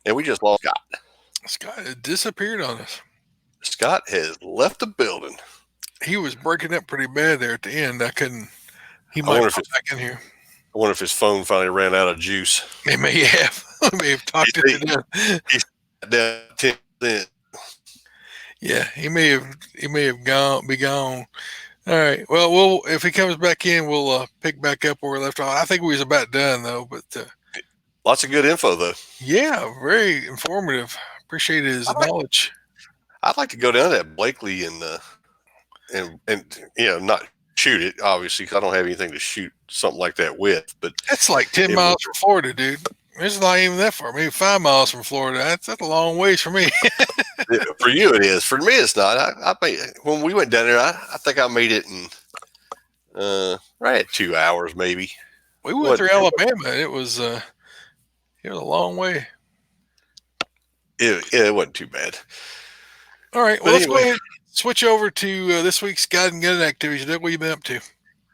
And we just lost Scott. Scott disappeared on us. Scott has left the building. He was breaking up pretty bad there at the end. He might come back in here. I wonder if his phone finally ran out of juice. He may have. He may have talked it to death. He's down 10%. Yeah, he may have be gone. All right. Well, if he comes back in, we'll pick back up where we left off. I think we was about done though, but lots of good info though. Yeah, very informative. Appreciate his knowledge. I'd like to go down to that Blakely and not shoot it, obviously, because I don't have anything to shoot something like that with. But that's like 10 miles from Florida, dude. It's not even that far. Maybe 5 miles from Florida. That's a long ways for me. For you, it is. For me, it's not. When we went down there, I think I made it in right at 2 hours, maybe. We went through Alabama. It was a long way. It wasn't too bad. All right. Well, let's go ahead and switch over to this week's guide and gun activities. Doug, what have you been up to?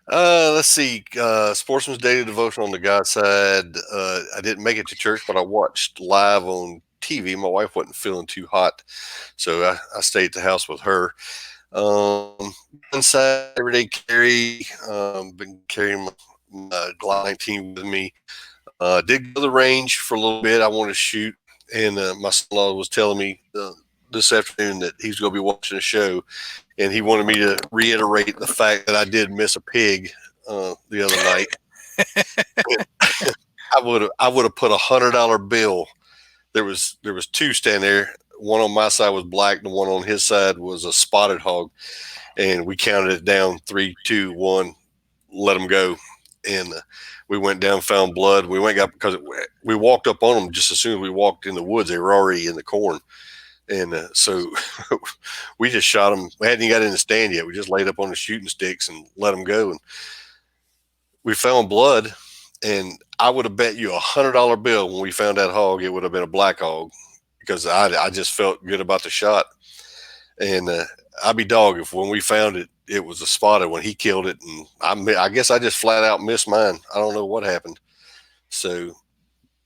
Let's see. Sportsman's Daily Devotion on the God's side. I didn't make it to church, but I watched live on TV. My wife wasn't feeling too hot, so I stayed at the house with her. Inside everyday carry. Been carrying my Glock 19 with me. Did go to the range for a little bit. I wanted to shoot, and my son-in-law was telling me this afternoon that he's going to be watching a show, and he wanted me to reiterate the fact that I did miss a pig the other night. I would have put $100 bill. There was two standing there. One on my side was black, and the one on his side was a spotted hog. And we counted it down 3, 2, 1, let them go. And we went down, found blood. We went because we walked up on them just as soon as we walked in the woods. They were already in the corn. And so we just shot them. We hadn't even got in the stand yet. We just laid up on the shooting sticks and let them go. And we found blood. And I would have bet you $100 bill when we found that hog, it would have been a black hog, because I just felt good about the shot. And I'd be dog if when we found it, it was a spotted when he killed it. And I guess I just flat out missed mine. I don't know what happened. So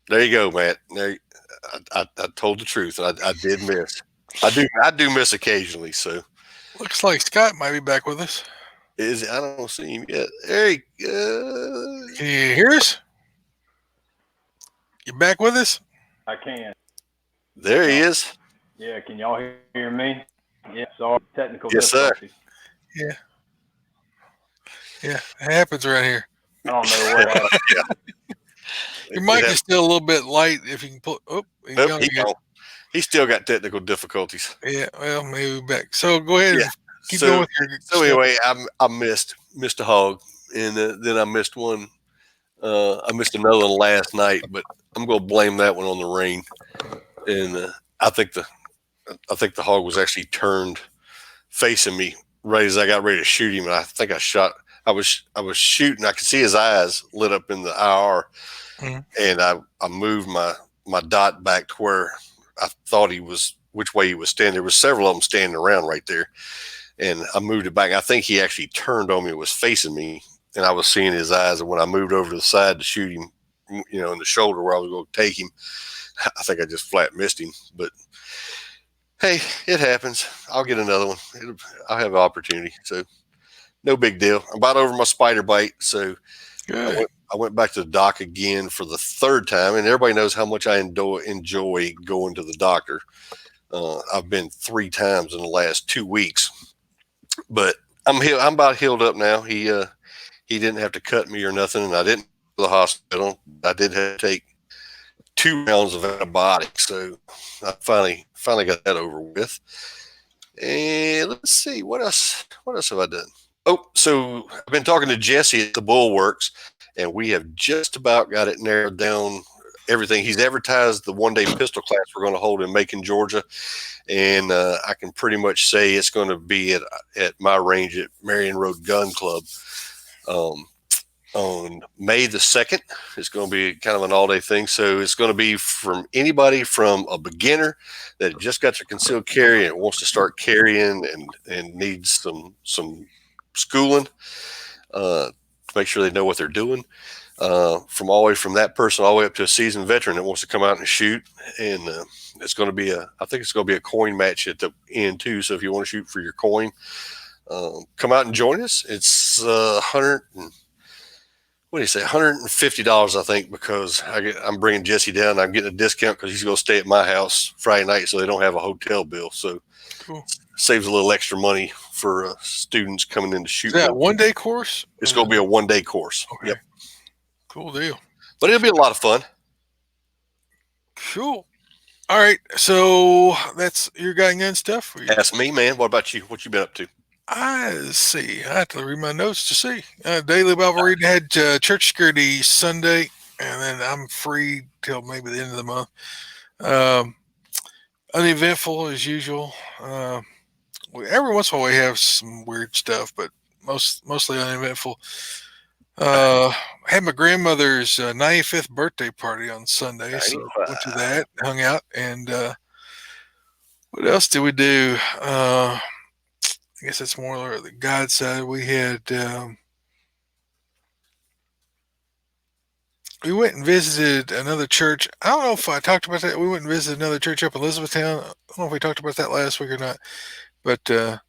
there you go, Matt. I told the truth. I did miss. I do miss occasionally. So Looks like Scott might be back with us. I don't see him yet. There he Can you hear us? You back with us? I can. There he is. Yeah, can y'all hear me? Yeah, sorry, technical Yes, sir. difficulties. Yeah. Yeah, it happens around here. I don't know what happened. Your mic is still a little bit light. If you can pull. Oh, he's Nope, gone he again. gone. He still got technical difficulties. Yeah, well, maybe back. So go ahead. Yeah. And keep going with your So stuff. anyway, I missed a hog, and then I missed one. I missed another one last night, but I'm going to blame that one on the rain. And I think the hog was actually turned facing me right as I got ready to shoot him, and I think I shot. I was shooting. I could see his eyes lit up in the IR, and I moved my dot back to where I thought he was, which way he was standing. There was several of them standing around right there, and I moved it back. I think he actually turned on me, was facing me, and I was seeing his eyes. And when I moved over to the side to shoot him, in the shoulder where I was going to take him, I think I just flat missed him. But hey, it happens. I'll get another one. I'll have an opportunity. So no big deal. I'm about over my spider bite. So Good. I went back to the doc again for the third time, and everybody knows how much I enjoy going to the doctor. I've been 3 times in the last 2 weeks, but I'm about healed up now. He didn't have to cut me or nothing, and I didn't go to the hospital. I did have to take 2 rounds of antibiotics, so I finally got that over with. And let's see, what else have I done? Oh, so I've been talking to Jesse at the Bulwarks, and we have just about got it narrowed down. Everything. He's advertised the 1-day pistol class we're going to hold in Macon, Georgia, and I can pretty much say it's going to be at my range at Marion Road Gun Club on May the 2nd. It's going to be kind of an all-day thing, so it's going to be from anybody from a beginner that just got their concealed carry and wants to start carrying and needs some schooling to make sure they know what they're doing. From all the way from that person all the way up to a seasoned veteran that wants to come out and shoot. And it's going to be I think it's going to be a coin match at the end too. So if you want to shoot for your coin, come out and join us. It's $150, I think, because I'm bringing Jesse down. I'm getting a discount because he's going to stay at my house Friday night, so they don't have a hotel bill. So cool. Saves a little extra money for students coming in to shoot. Is that a 1-day course? It's going to be a 1-day course. Okay. Yep. Cool deal. But it'll be a lot of fun. Cool. All right. So that's your gun gun stuff? Ask me, man. What about you? What you been up to? I see. I have to read my notes to see. Daily Bible reading. Had church security Sunday, and then I'm free till maybe the end of the month. Uneventful as usual. Every once in a while we have some weird stuff, but mostly uneventful. Had my grandmother's 95th birthday party on Sunday, so went to that, hung out, and what else did we do? I guess that's more the God side. We had we went and visited another church. I don't know if I talked about that. We went and visited another church up in Elizabethtown. I don't know if we talked about that last week or not, but went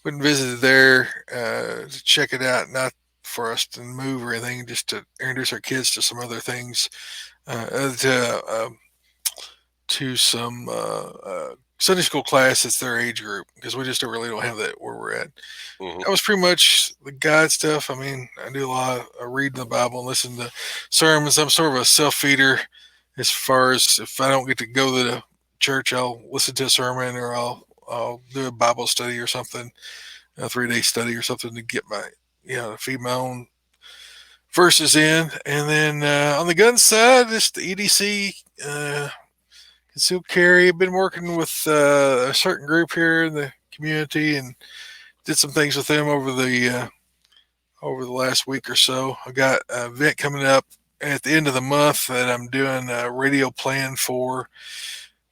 and visited there to check it out, not for us to move or anything, just to introduce our kids to some other things, to some Sunday school class that's their age group, because we just really don't have that where we're at. Mm-hmm. That was pretty much the God stuff. I mean, I do a lot of reading the Bible and listening to sermons. I'm sort of a self-feeder as far as if I don't get to go to the church, I'll listen to a sermon or I'll do a Bible study or something, a 3-day study or something to get my, to feed my own verses in. And then on the gun side, just the EDC, concealed carry. I've been working with a certain group here in the community and did some things with them over the last week or so. I got an event coming up at the end of the month that I'm doing a radio plan for.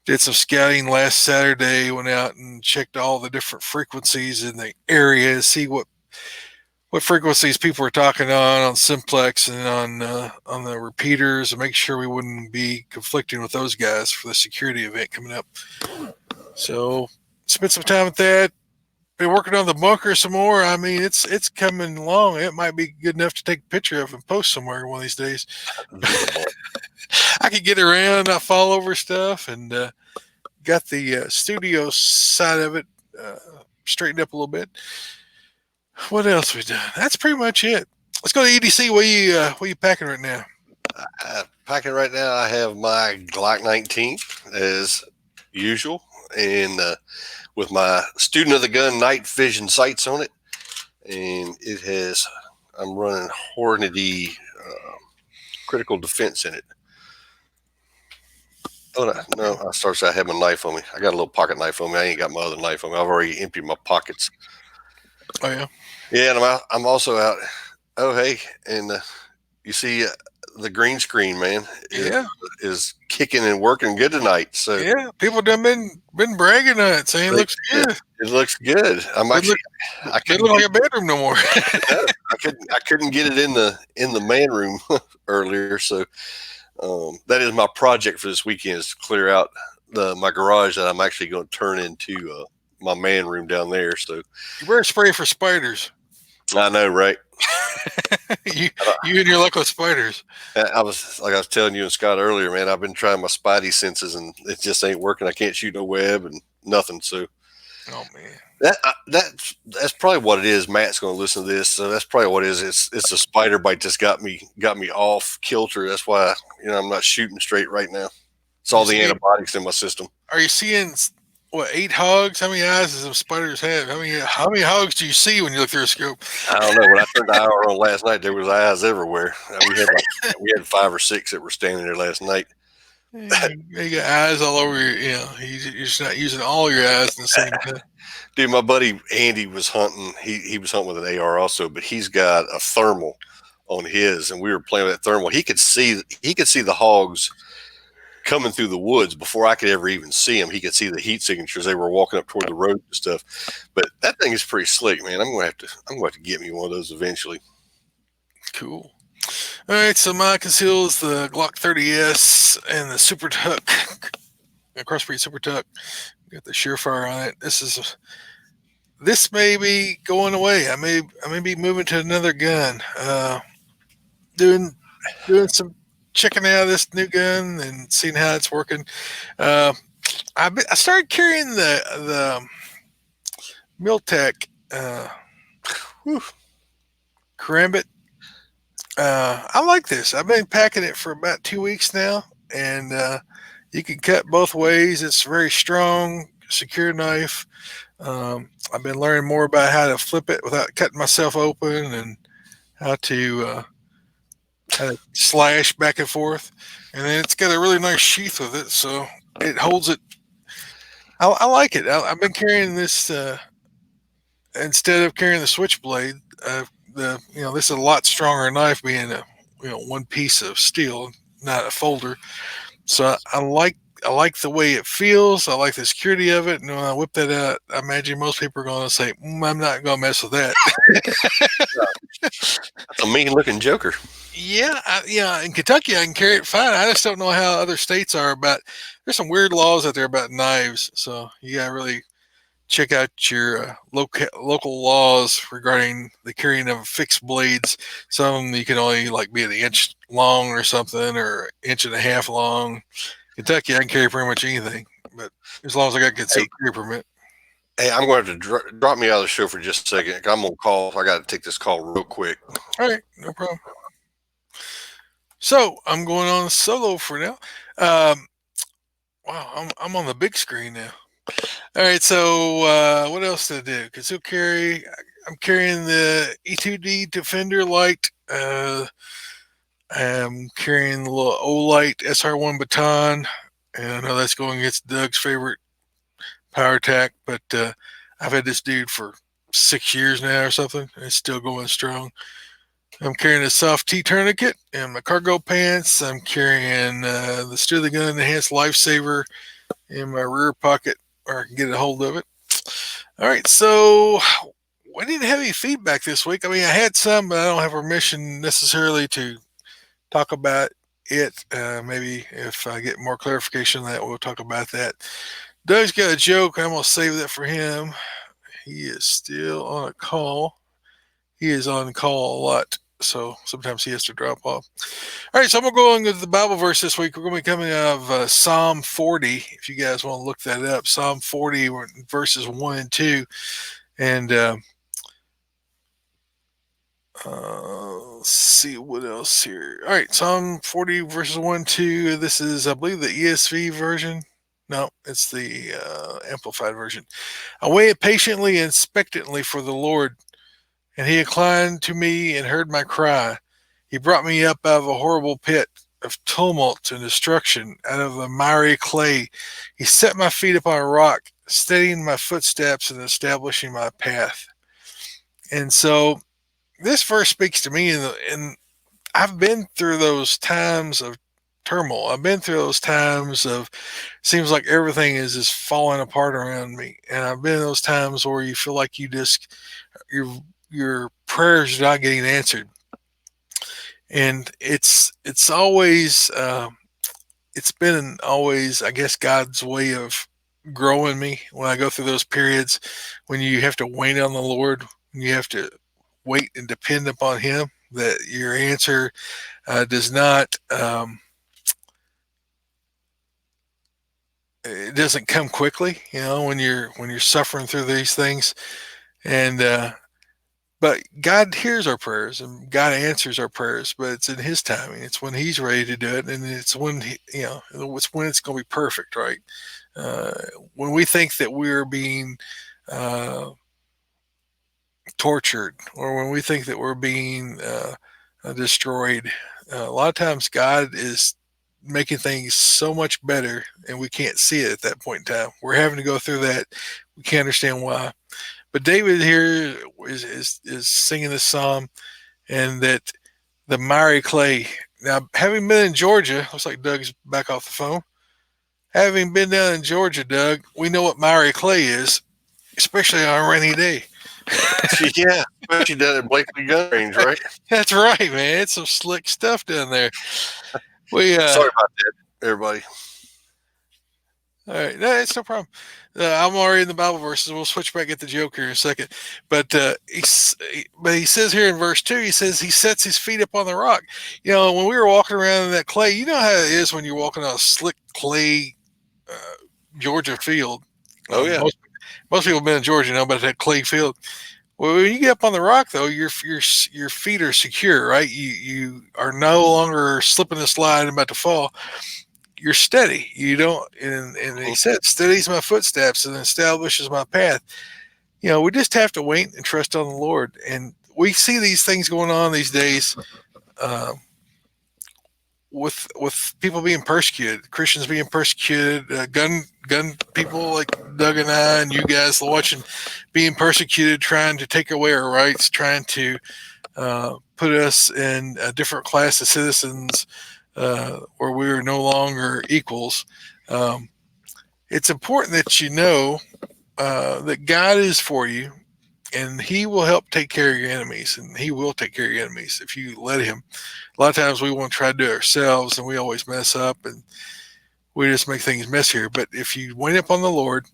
Did some scouting last Saturday, went out and checked all the different frequencies in the area to see what what frequencies people were talking on simplex and on the repeaters, and make sure we wouldn't be conflicting with those guys for the security event coming up. So spent some time with that. Been working on the bunker some more. I mean, it's coming along. It might be good enough to take a picture of and post somewhere one of these days. I could get around, not fall over stuff, and got the studio side of it straightened up a little bit. What else we done? That's pretty much it. Let's go to EDC. What are you packing right now? Packing right now, I have my Glock 19 as usual, and with my student of the gun night vision sights on it, and I'm running Hornady critical defense in it. Oh no! I have my knife on me. I got a little pocket knife on me. I ain't got my other knife on me. I've already emptied my pockets. Oh yeah. Yeah, and I'm also out. Oh hey, and you see the green screen, man, is kicking and working good tonight. So yeah, people done been bragging on it, saying it looks good. It looks good. I couldn't look like a bedroom no more. I couldn't get it in the man room earlier, so that is my project for this weekend, is to clear out my garage that I'm actually going to turn into my man room down there. So you better spray for spiders. I know, right? you and your luck with spiders. I was telling you and Scott earlier, man. I've been trying my spidey senses, and it just ain't working. I can't shoot no web and nothing. So, oh man, that's probably what it is. Matt's going to listen to this, so that's probably what it is. It's a spider bite that's got me off kilter. That's why I'm not shooting straight right now. It's all the antibiotics in my system. Are you seeing 8 hogs? How many eyes does those spiders have? How many hogs do you see when you look through a scope? I don't know. When I turned the IR on last night, there was eyes everywhere. We had 5 or 6 that were standing there last night. You got eyes all over your. You're just not using all your eyes in the same time. Dude, my buddy Andy was hunting. He was hunting with an AR also, but he's got a thermal on his, and we were playing with that thermal. He could see the hogs coming through the woods before I could ever even see them. He could see the heat signatures. They were walking up toward the road and stuff. But that thing is pretty slick, man. I'm going to have to get me one of those eventually. Cool. All right, so my conceal is the Glock 30S and the Super Tuck, the Crossbreed Super Tuck. Got the Surefire on it. This may be going away. I may be moving to another gun. Doing some checking out this new gun and seeing how it's working. I started carrying the Miltech Karambit. I like this. I've been packing it for about 2 weeks now, and you can cut both ways. It's a very strong, secure knife. I've been learning more about how to flip it without cutting myself open, and how to slash back and forth. And then it's got a really nice sheath with it, so it holds it. I like it. I've been carrying this instead of carrying the Switchblade. This is a lot stronger knife, being a one piece of steel, not a folder. So I like the way it feels. I like the security of it. And when I whip that out, I imagine most people are going to say, I'm not going to mess with that. That's a mean looking joker. Yeah. In Kentucky, I can carry it fine. I just don't know how other states are about. There's some weird laws out there about knives. So you got to really check out your local laws regarding the carrying of fixed blades. Some you can only be an inch long or something, or inch and a half long. Kentucky, I can carry pretty much anything, but as long as I got concealed carry permit. Hey, I'm going to have to drop me out of the show for just a second. I'm going to call. I got to take this call real quick. All right, no problem. So I'm going on solo for now. Wow, I'm on the big screen now. All right, so what else did I do? Concealed carry. I'm carrying the E2D Defender Light. I'm carrying the little Olight SR1 baton, and I know that's going against Doug's favorite power tack, but I've had this dude for 6 years now or something, and it's still going strong. I'm carrying a soft T tourniquet and my cargo pants. I'm carrying the Steer the Gun Enhanced Lifesaver in my rear pocket, where I can get a hold of it. All right, so we didn't have any feedback this week. I mean, I had some, but I don't have permission necessarily to talk about it. Maybe if I get more clarification on that, we'll talk about that. Doug's got a joke. I'm going to save that for him. He is still on a call. He is on call a lot, so sometimes he has to drop off. All right, so I'm going to go on with the Bible verse this week. We're going to be coming out of Psalm 40, if you guys want to look that up. Psalm 40, verses 1 and 2. And let's see what else here. All right, Psalm 40, verses 1 and 2. This is, I believe, the ESV version. No, it's the Amplified version. I waited patiently and expectantly for the Lord, and he inclined to me and heard my cry. He brought me up out of a horrible pit of tumult and destruction, out of the miry clay. He set my feet upon a rock, steadying my footsteps and establishing my path. And so this verse speaks to me, and I've been through those times of turmoil. I've been through those times of seems like everything is just falling apart around me, and I've been in those times where you feel like your prayers are not getting answered, and it's always it's been always, I guess, God's way of growing me when I go through those periods when you have to wait on the Lord, when you have to wait and depend upon Him, that your answer does not it doesn't come quickly, when you're suffering through these things. And but God hears our prayers and God answers our prayers, but it's in His timing. It's when He's ready to do it, and it's when it's when it's going to be perfect, right? When we think that we're being tortured, or when we think that we're being destroyed, a lot of times God is making things so much better, and we can't see it at that point in time. We're having to go through that. We can't understand why. But David here is singing this psalm, and that the miry clay. Now, having been in Georgia, looks like Doug's back off the phone. Having been down in Georgia, Doug, we know what miry clay is, especially on a rainy day. Yeah, especially down at Blakely Gun Range, right? That's right, man. It's some slick stuff down there. We Sorry about that, everybody. All right, no, it's no problem. I'm already in the Bible verses. We'll switch back at the joke here in a second. But he says here in verse 2, he says he sets his feet up on the rock. When we were walking around in that clay, you know how it is when you're walking on a slick clay Georgia field. Oh yeah. Most people have been in Georgia know about that clay field. Well, when you get up on the rock, though, your feet are secure, right? You are no longer slipping and sliding, about to fall. You're steady. You don't, and he said, steadies my footsteps and establishes my path. We just have to wait and trust on the Lord. And we see these things going on these days with people being persecuted, Christians being persecuted, gun people like Doug and I and you guys watching being persecuted, trying to take away our rights, trying to put us in a different class of citizens, where we are no longer equals. It's important that you know that God is for you, and He will help take care of your enemies, and He will take care of your enemies if you let Him. A lot of times we want to try to do it ourselves, and we always mess up, and we just make things messier. But if you wait upon the Lord,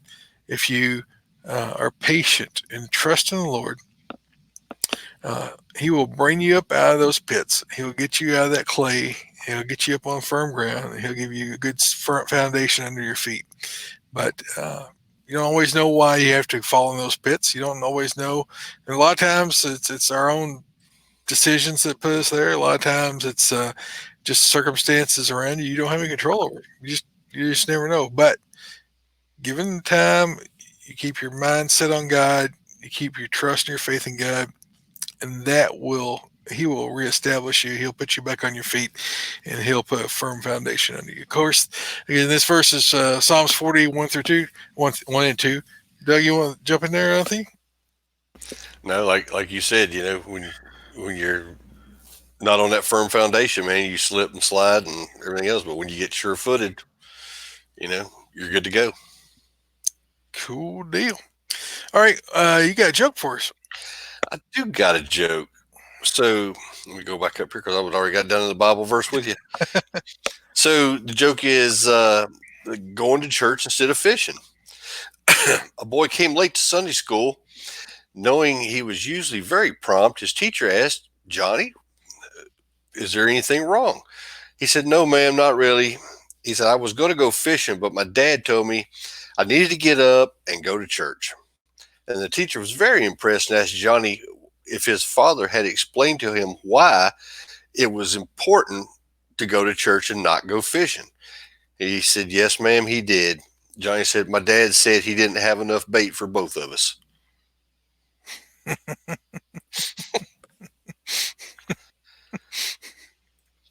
if you are patient and trust in the Lord, He will bring you up out of those pits. He'll get you out of that clay. He'll get you up on firm ground, and He'll give you a good firm foundation under your feet. But you don't always know why you have to fall in those pits. You don't always know. And a lot of times it's our own decisions that put us there. A lot of times it's just circumstances around you. You don't have any control over. You just never know. But given the time, you keep your mind set on God. You keep your trust and your faith in God, and He will reestablish you. He'll put you back on your feet, and He'll put a firm foundation under you. Of course, again, this verse is Psalms 40, 1 and 2. Doug, you want to jump in there, I think? No, like you said, when you're not on that firm foundation, man, you slip and slide and everything else. But when you get sure-footed, you're good to go. Cool deal. All right, you got a joke for us? I do got a joke. So let me go back up here because I was already got done in the Bible verse with you. So the joke is going to church instead of fishing. A boy came late to Sunday school. Knowing he was usually very prompt, his teacher asked, Johnny, is there anything wrong? He said, no, ma'am, not really. He said, I was going to go fishing, but my dad told me I needed to get up and go to church. And the teacher was very impressed and asked Johnny if his father had explained to him why it was important to go to church and not go fishing. He said, yes, ma'am, he did. Johnny said, my dad said he didn't have enough bait for both of us.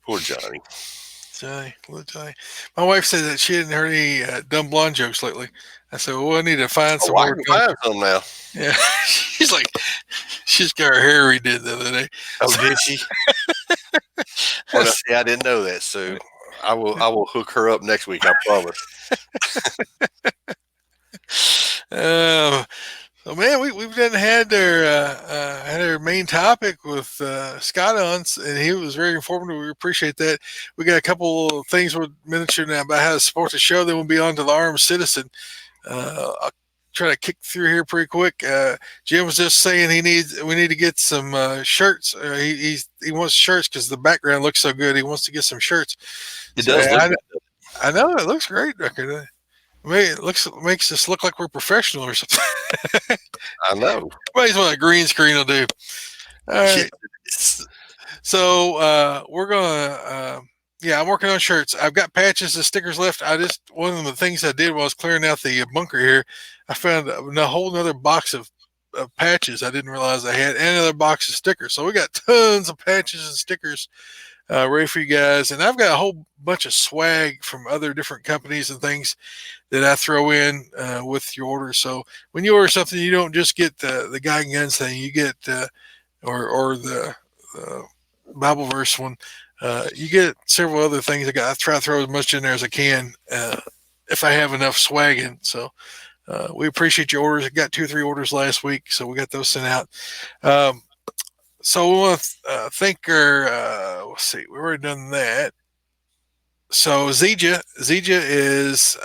Poor Johnny. Johnny. My wife said that she hadn't heard any dumb blonde jokes lately. I said, well, I need to find some I more. can find some now. Yeah. She's like, she's got her hair redid the other day. Oh, did she? Well, see, I didn't know that, so I will hook her up next week. I promise. So man, we've done had our main topic with Scott on, and he was very informative. We appreciate that. We got a couple of things we'll mention now about how to support the show. Then we'll be on to the armed citizen. I'll try to kick through here pretty quick. Jim was just saying we need to get some shirts. He wants shirts because the background looks so good. He wants to get some shirts. It does look good. I know it looks great. It makes us look like we're professional or something. I know. Everybody's what a green screen will do. All right. So we're gonna. I'm working on shirts. I've got patches and stickers left. One of the things I did while I was clearing out the bunker here, I found a whole another box of patches I didn't realize I had, and another box of stickers. So we got tons of patches and stickers ready for you guys. And I've got a whole bunch of swag from other different companies and things that I throw in with your order. So when you order something, you don't just get the Guy and Guns thing. You get or the Bible verse one. You get several other things. I try to throw as much in there as I can if I have enough swag in. So we appreciate your orders. I got 2 or 3 orders last week, so we got those sent out. So we want to thank our. Let's see, we already done that. So Zija is.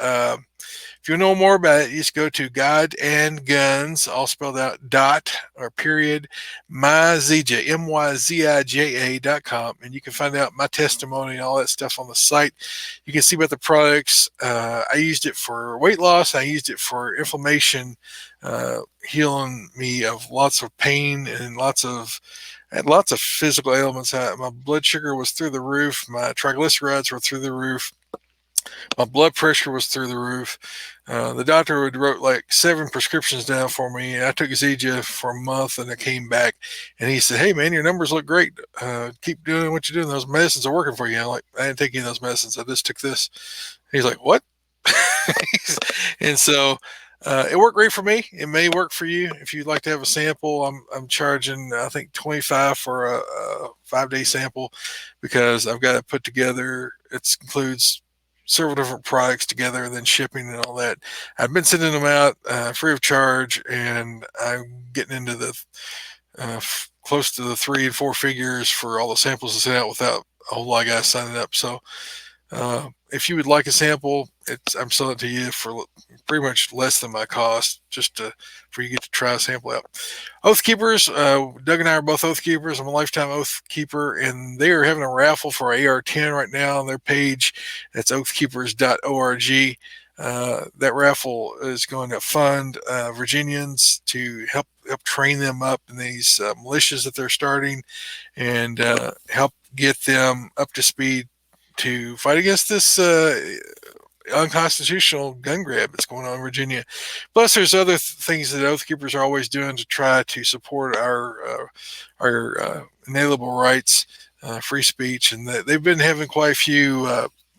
If you know more about it, you just go to God and Guns, all spelled out, / myzija, myzija.com, and you can find out my testimony and all that stuff on the site. You can see about the products. I used it for weight loss. I used it for inflammation, healing me of lots of pain and lots of physical ailments. My blood sugar was through the roof. My triglycerides were through the roof. My blood pressure was through the roof. The doctor wrote like 7 prescriptions down for me. I took Zija for a month and I came back and he said, hey man, your numbers look great. Keep doing what you're doing. Those medicines are working for you. I'm like, I didn't take any of those medicines. I just took this. He's like, what? And so it worked great for me. It may work for you. If you'd like to have a sample, I'm charging, I think, $25 for a 5-day sample because I've got it put together. It includes several different products together and then shipping and all that. I've been sending them out free of charge, and I'm getting into the close to the 3 and 4 figures for all the samples to send out without a whole lot of guys signing up. So if you would like a sample, I'm selling it to you for pretty much less than my cost, just for you to get to try a sample out. Oath Keepers, Doug and I are both Oath Keepers. I'm a lifetime Oath Keeper, and they are having a raffle for AR-10 right now on their page. That's oathkeepers.org. That raffle is going to fund Virginians to help train them up in these militias that they're starting, and help get them up to speed to fight against this unconstitutional gun grab that's going on in Virginia. Plus, there's other things that Oath Keepers are always doing to try to support our inalienable rights, free speech, and they've been having quite a few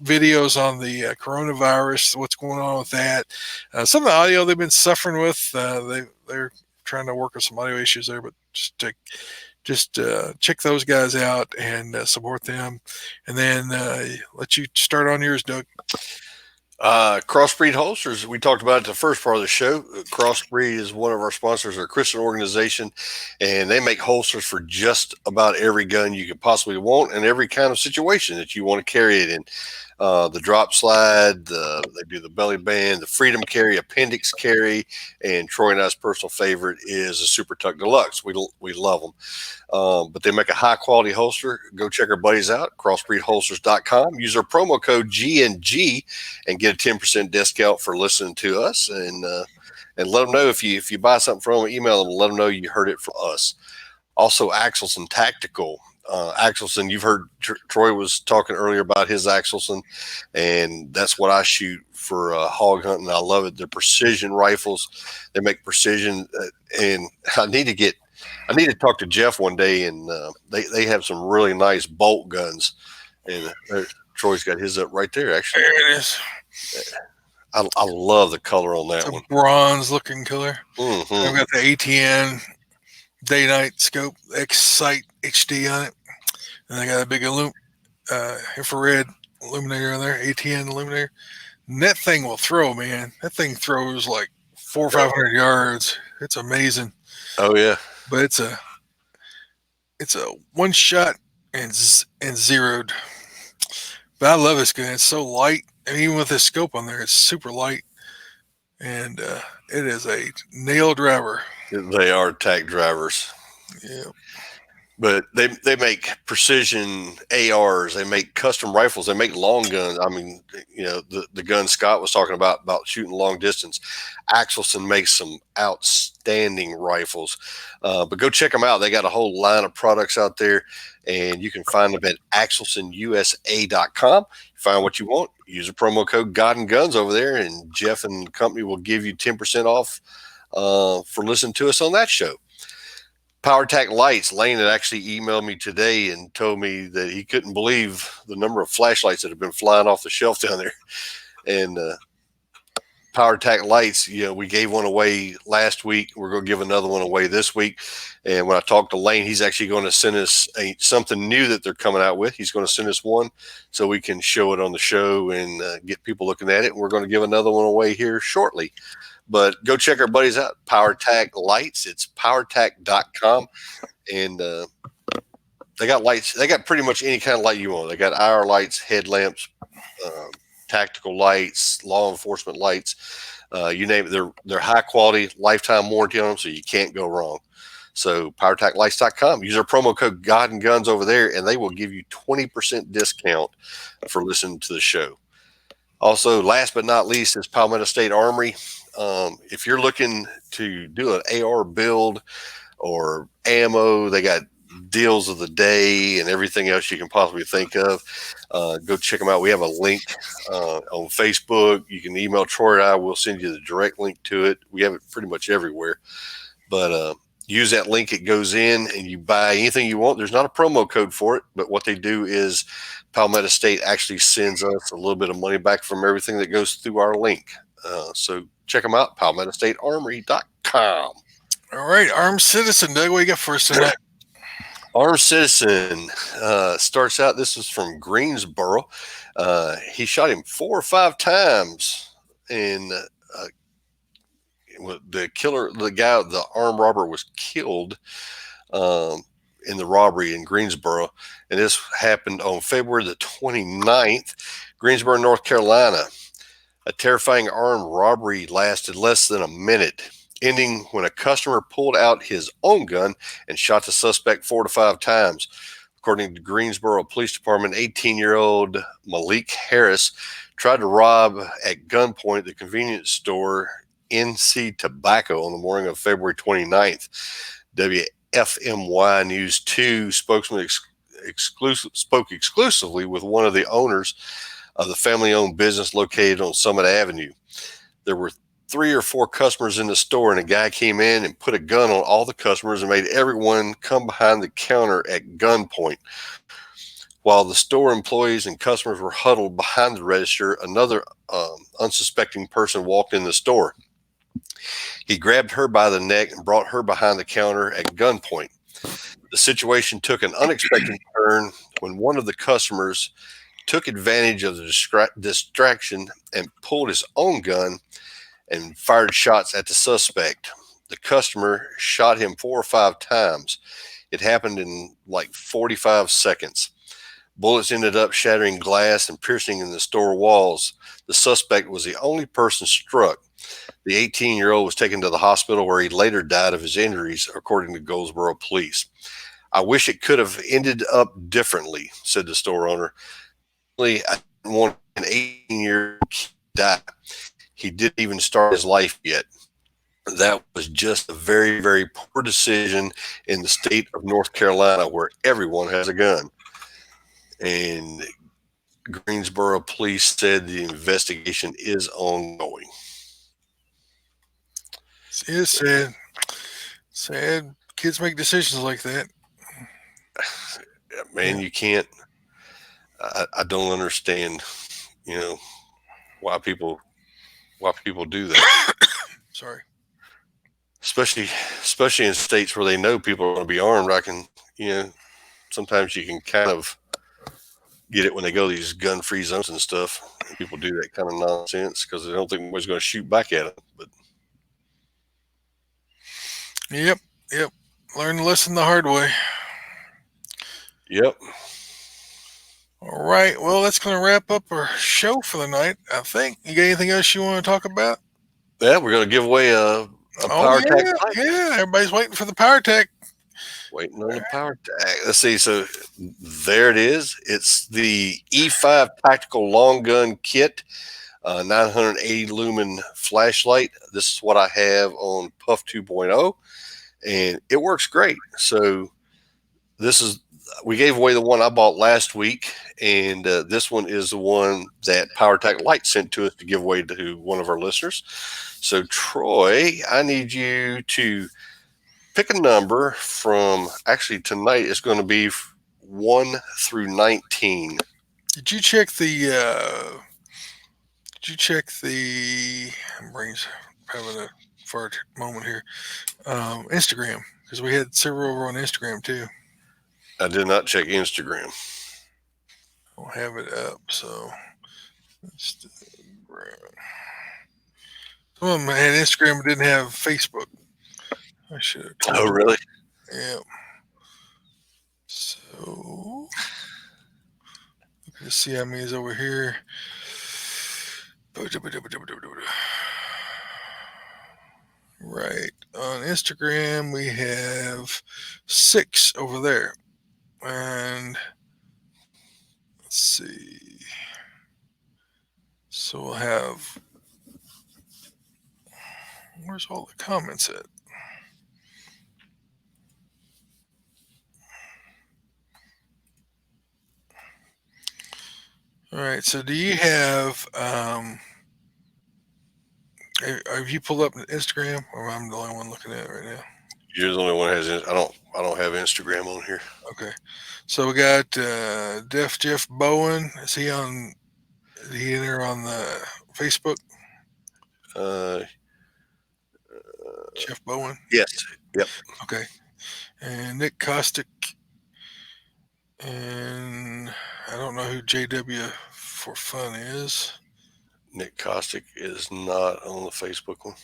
videos on the coronavirus, what's going on with that. Some of the audio they've been suffering with, they're trying to work with some audio issues there, but just check those guys out and support them. And then let you start on yours, Doug. Crossbreed holsters. We talked about it the first part of the show. Crossbreed is one of our sponsors. They're a Christian organization, and they make holsters for just about every gun you could possibly want and every kind of situation that you want to carry it in. The drop slide, they do the belly band, the freedom carry, appendix carry, and Troy and I's personal favorite is a Super Tuck Deluxe. We love them. But they make a high quality holster. Go check our buddies out, crossbreedholsters.com. Use our promo code GNG and get a 10% discount for listening to us. And let them know if you buy something from them, email them, let them know you heard it from us. Also, Axelson Tactical. Axelson, you've heard Troy was talking earlier about his Axelson, and that's what I shoot for hog hunting. I love it. They're precision rifles. They make precision, and I need to talk to Jeff one day, and they have some really nice bolt guns, and Troy's got his up right there. Actually, There it is. I love the color on that It's a one. bronze looking color. Mm-hmm. I've got the ATN day-night scope, X-Sight HD on it, and I got a big infrared illuminator on there, ATN illuminator. And that thing will throw, man. That thing throws like 400 or 500 yards. It's amazing. Oh yeah, but it's a one shot and zeroed. But I love this gun. It's so light, and even with this scope on there, it's super light, and it is a nail driver. they are tack drivers. Yeah. But they make precision ARs. They make custom rifles. They make long guns. I mean, the gun Scott was talking about shooting long distance. Axelson makes some outstanding rifles. But go check them out. They got a whole line of products out there, and you can find them at axelsonusa.com. Find what you want. Use a promo code God and Guns over there, and Jeff and company will give you 10% off for listening to us on that show. PowerTac lights. Lane had actually emailed me today and told me that he couldn't believe the number of flashlights that have been flying off the shelf down there. And PowerTac lights, we gave one away last week. We're going to give another one away this week. And when I talked to Lane, he's actually going to send us something new that they're coming out with. He's going to send us one so we can show it on the show and get people looking at it. And we're going to give another one away here shortly. But go check our buddies out, PowerTac Lights. It's powertac.com. And they got lights. They got pretty much any kind of light you want. They got IR lights, headlamps, tactical lights, law enforcement lights. You name it. They're high quality, lifetime warranty on them, so you can't go wrong. So powertaclights.com. Use our promo code God and Guns over there, and they will give you 20% discount for listening to the show. Also, last but not least, is Palmetto State Armory. If you're looking to do an AR build or ammo, they got deals of the day and everything else you can possibly think of. Go check them out. We have a link on Facebook. You can email Troy and I. We'll send you the direct link to it. We have it pretty much everywhere. But use that link. It goes in and you buy anything you want. There's not a promo code for it, but what they do is Palmetto State actually sends us a little bit of money back from everything that goes through our link. So check them out, palmettostatearmory.com. All right, Armed Citizen, Doug, what you got for us tonight? Armed Citizen starts out, this is from Greensboro. He shot him 4 or 5 times, and the armed robber was killed in the robbery in Greensboro. And this happened on February the 29th, Greensboro, North Carolina. A terrifying armed robbery lasted less than a minute, ending when a customer pulled out his own gun and shot the suspect 4 to 5 times. According to Greensboro Police Department, 18-year-old Malik Harris tried to rob at gunpoint the convenience store NC Tobacco on the morning of February 29th. WFMY News 2 spokesman spoke exclusively with one of the owners of the family-owned business located on Summit Avenue. There were 3 or 4 customers in the store, and a guy came in and put a gun on all the customers and made everyone come behind the counter at gunpoint. While the store employees and customers were huddled behind the register, another unsuspecting person walked in the store. He grabbed her by the neck and brought her behind the counter at gunpoint. The situation took an unexpected turn when one of the customers took advantage of the distraction and pulled his own gun and fired shots at the suspect. The customer shot him 4 or 5 times. It happened in like 45 seconds. Bullets ended up shattering glass and piercing in the store walls. The suspect was the only person struck. The 18-year-old was taken to the hospital where he later died of his injuries, according to Goldsboro police. I wish it could have ended up differently, said the store owner. I didn't want an 18-year-old kid to die. He didn't even start his life yet. That was just a very, very poor decision in the state of North Carolina where everyone has a gun. And Greensboro police said the investigation is ongoing. It's sad. Sad. Kids make decisions like that. Man, you can't. I don't understand. Why people do that. Sorry. Especially in states where they know people are going to be armed. Sometimes you can kind of get it when they go to these gun-free zones and stuff. And people do that kind of nonsense because they don't think anybody's going to shoot back at them. But Yep. Learn the lesson the hard way. yep. All right. Well, that's going to wrap up our show for the night, I think. You got anything else you want to talk about? Yeah, we're going to give away a power tech. Yeah, everybody's waiting for the power tech. Waiting on the power tech. Let's see. So there it is. It's the E5 Tactical Long Gun Kit, 980 lumen flashlight. This is what I have on Puff 2.0, and it works great. So we gave away the one I bought last week, and this one is the one that PowerTech Light sent to us to give away to one of our listeners. So Troy, I need you to pick a number from, actually tonight it's going to be 1 through 19. Did you check the my brain's having a fart moment here. Instagram, because we had several over on Instagram too. I did not check Instagram. I'll have it up. So some of them had Instagram but didn't have Facebook. I should have told Oh, you. really? Yeah. So let's see how many is over here. Right. On Instagram, we have 6 over there. And let's see. So we'll have. Where's all the comments at? All right. So do you have. Have you pulled up Instagram, or I'm the only one looking at it right now? You're the only one that has. I don't have Instagram on here. Okay, so we got Def Jeff Bowen. Is he on? Is he in there on the Facebook? Jeff Bowen. Yes. Yep. Okay, and Nick Kostick, and I don't know who JW for Fun is. Nick Kostick is not on the Facebook one.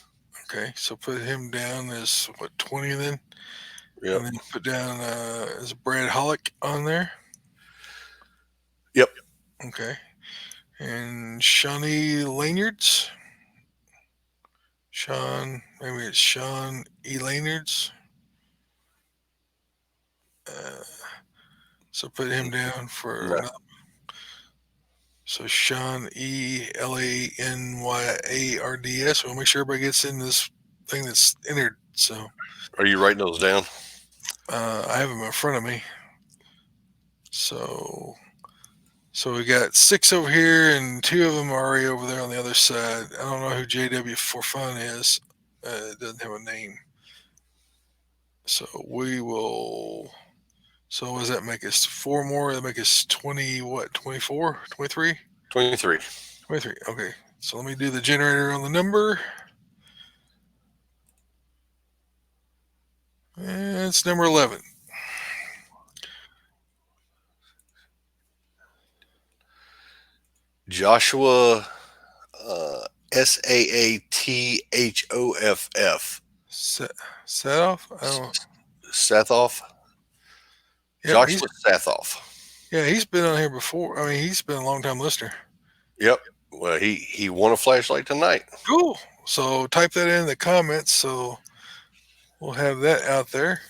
Okay, so put him down as what, 20 then? Yep. And then put down is Brad Hollick on there? Yep. Okay. And Shawnee Lanyards? Maybe it's Sean E. Lanyards. So put him down for No. So Sean E. Lanyards. We'll make sure everybody gets in this thing that's entered. So Are you writing those down? I have them in front of me. So we got 6 over here, and 2 of them are already over there on the other side. I don't know who JW for Fun is. It doesn't have a name. So we will. So what does that make us? 4 more. That make us 20. What? 24? 23? 23. 23. Okay. So let me do the generator on the number. And it's number 11. Joshua Saathoff. Set off. Oh, Sathoff. yep. Joshua Sathoff. He's been on here before. I mean, he's been a long time listener. Yep. Well, he won a flashlight tonight. Cool. So type that in the comments. So we'll have that out there.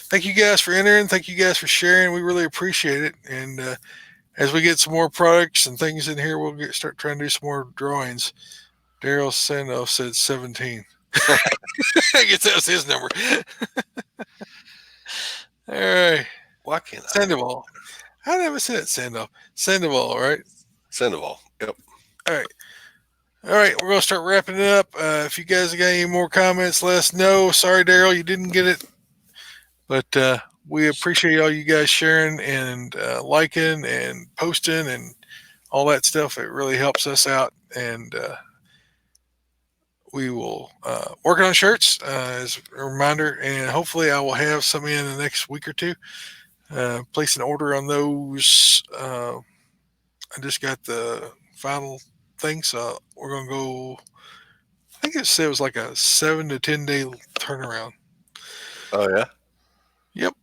Thank you guys for entering. Thank you guys for sharing. We really appreciate it. And as we get some more products and things in here, we'll start trying to do some more drawings. Daryl Sandoff said 17. I guess that was his number. All right. Why can't Sandoval. I never said Sandoff. Sandoval, right? Sandoval. Yep. All right. All right, we're going to start wrapping it up. If you guys got any more comments, let us know. Sorry, Daryl, you didn't get it. But we appreciate all you guys sharing and liking and posting and all that stuff. It really helps us out. And we will work on shirts as a reminder. And hopefully I will have some in the next week or two. Place an order on those. I just got the final thing, so we're going to go. I think it said it was like a 7 to 10 day turnaround. Oh, yeah? Yep.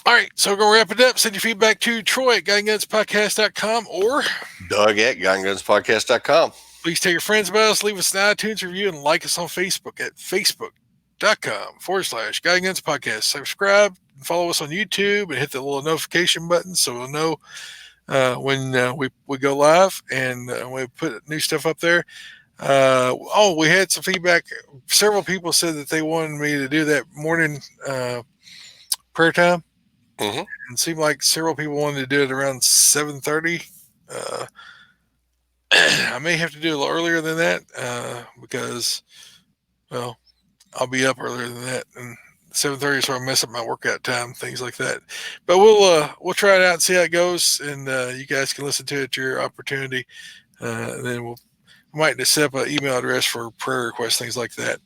All right, so we're going to wrap it up. Send your feedback to Troy at GuyandGunsPodcast.com or Doug at GuyandGunsPodcast.com. please tell your friends about us, leave us an iTunes review, and like us on Facebook at Facebook.com/GuyandGunsPodcast. Subscribe and follow us on YouTube and hit the little notification button so we'll know when we go live and we put new stuff up there. We had some feedback. Several people said that they wanted me to do that morning prayer time. Mm-hmm. And it seemed like several people wanted to do it around 7:30. I may have to do a little earlier than that because, well, I'll be up earlier than that, and 7:30 is where I mess up my workout time, things like that. But we'll try it out and see how it goes, and you guys can listen to it at your opportunity. And then we might just set up an email address for prayer requests, things like that.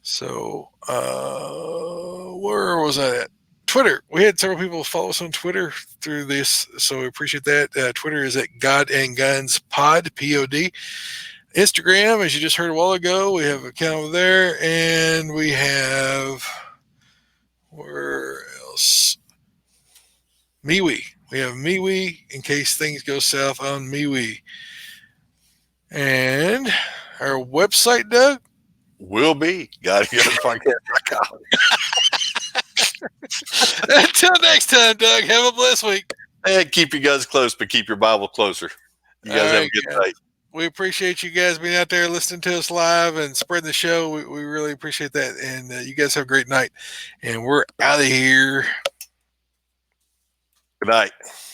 So where was I at? Twitter. We had several people follow us on Twitter through this, so we appreciate that. Twitter is at God and Guns Pod, Pod. Instagram, as you just heard a while ago, we have an account over there, and we have where else? MeWe. We have MeWe in case things go south on MeWe. And our website, Doug? Will be GuyandGunsPodcast.com. Until next time, Doug, have a blessed week. And keep your guns close, but keep your Bible closer. You guys have a good night. We appreciate you guys being out there listening to us live and spreading the show. We really appreciate that. And you guys have a great night. And we're out of here. Good night.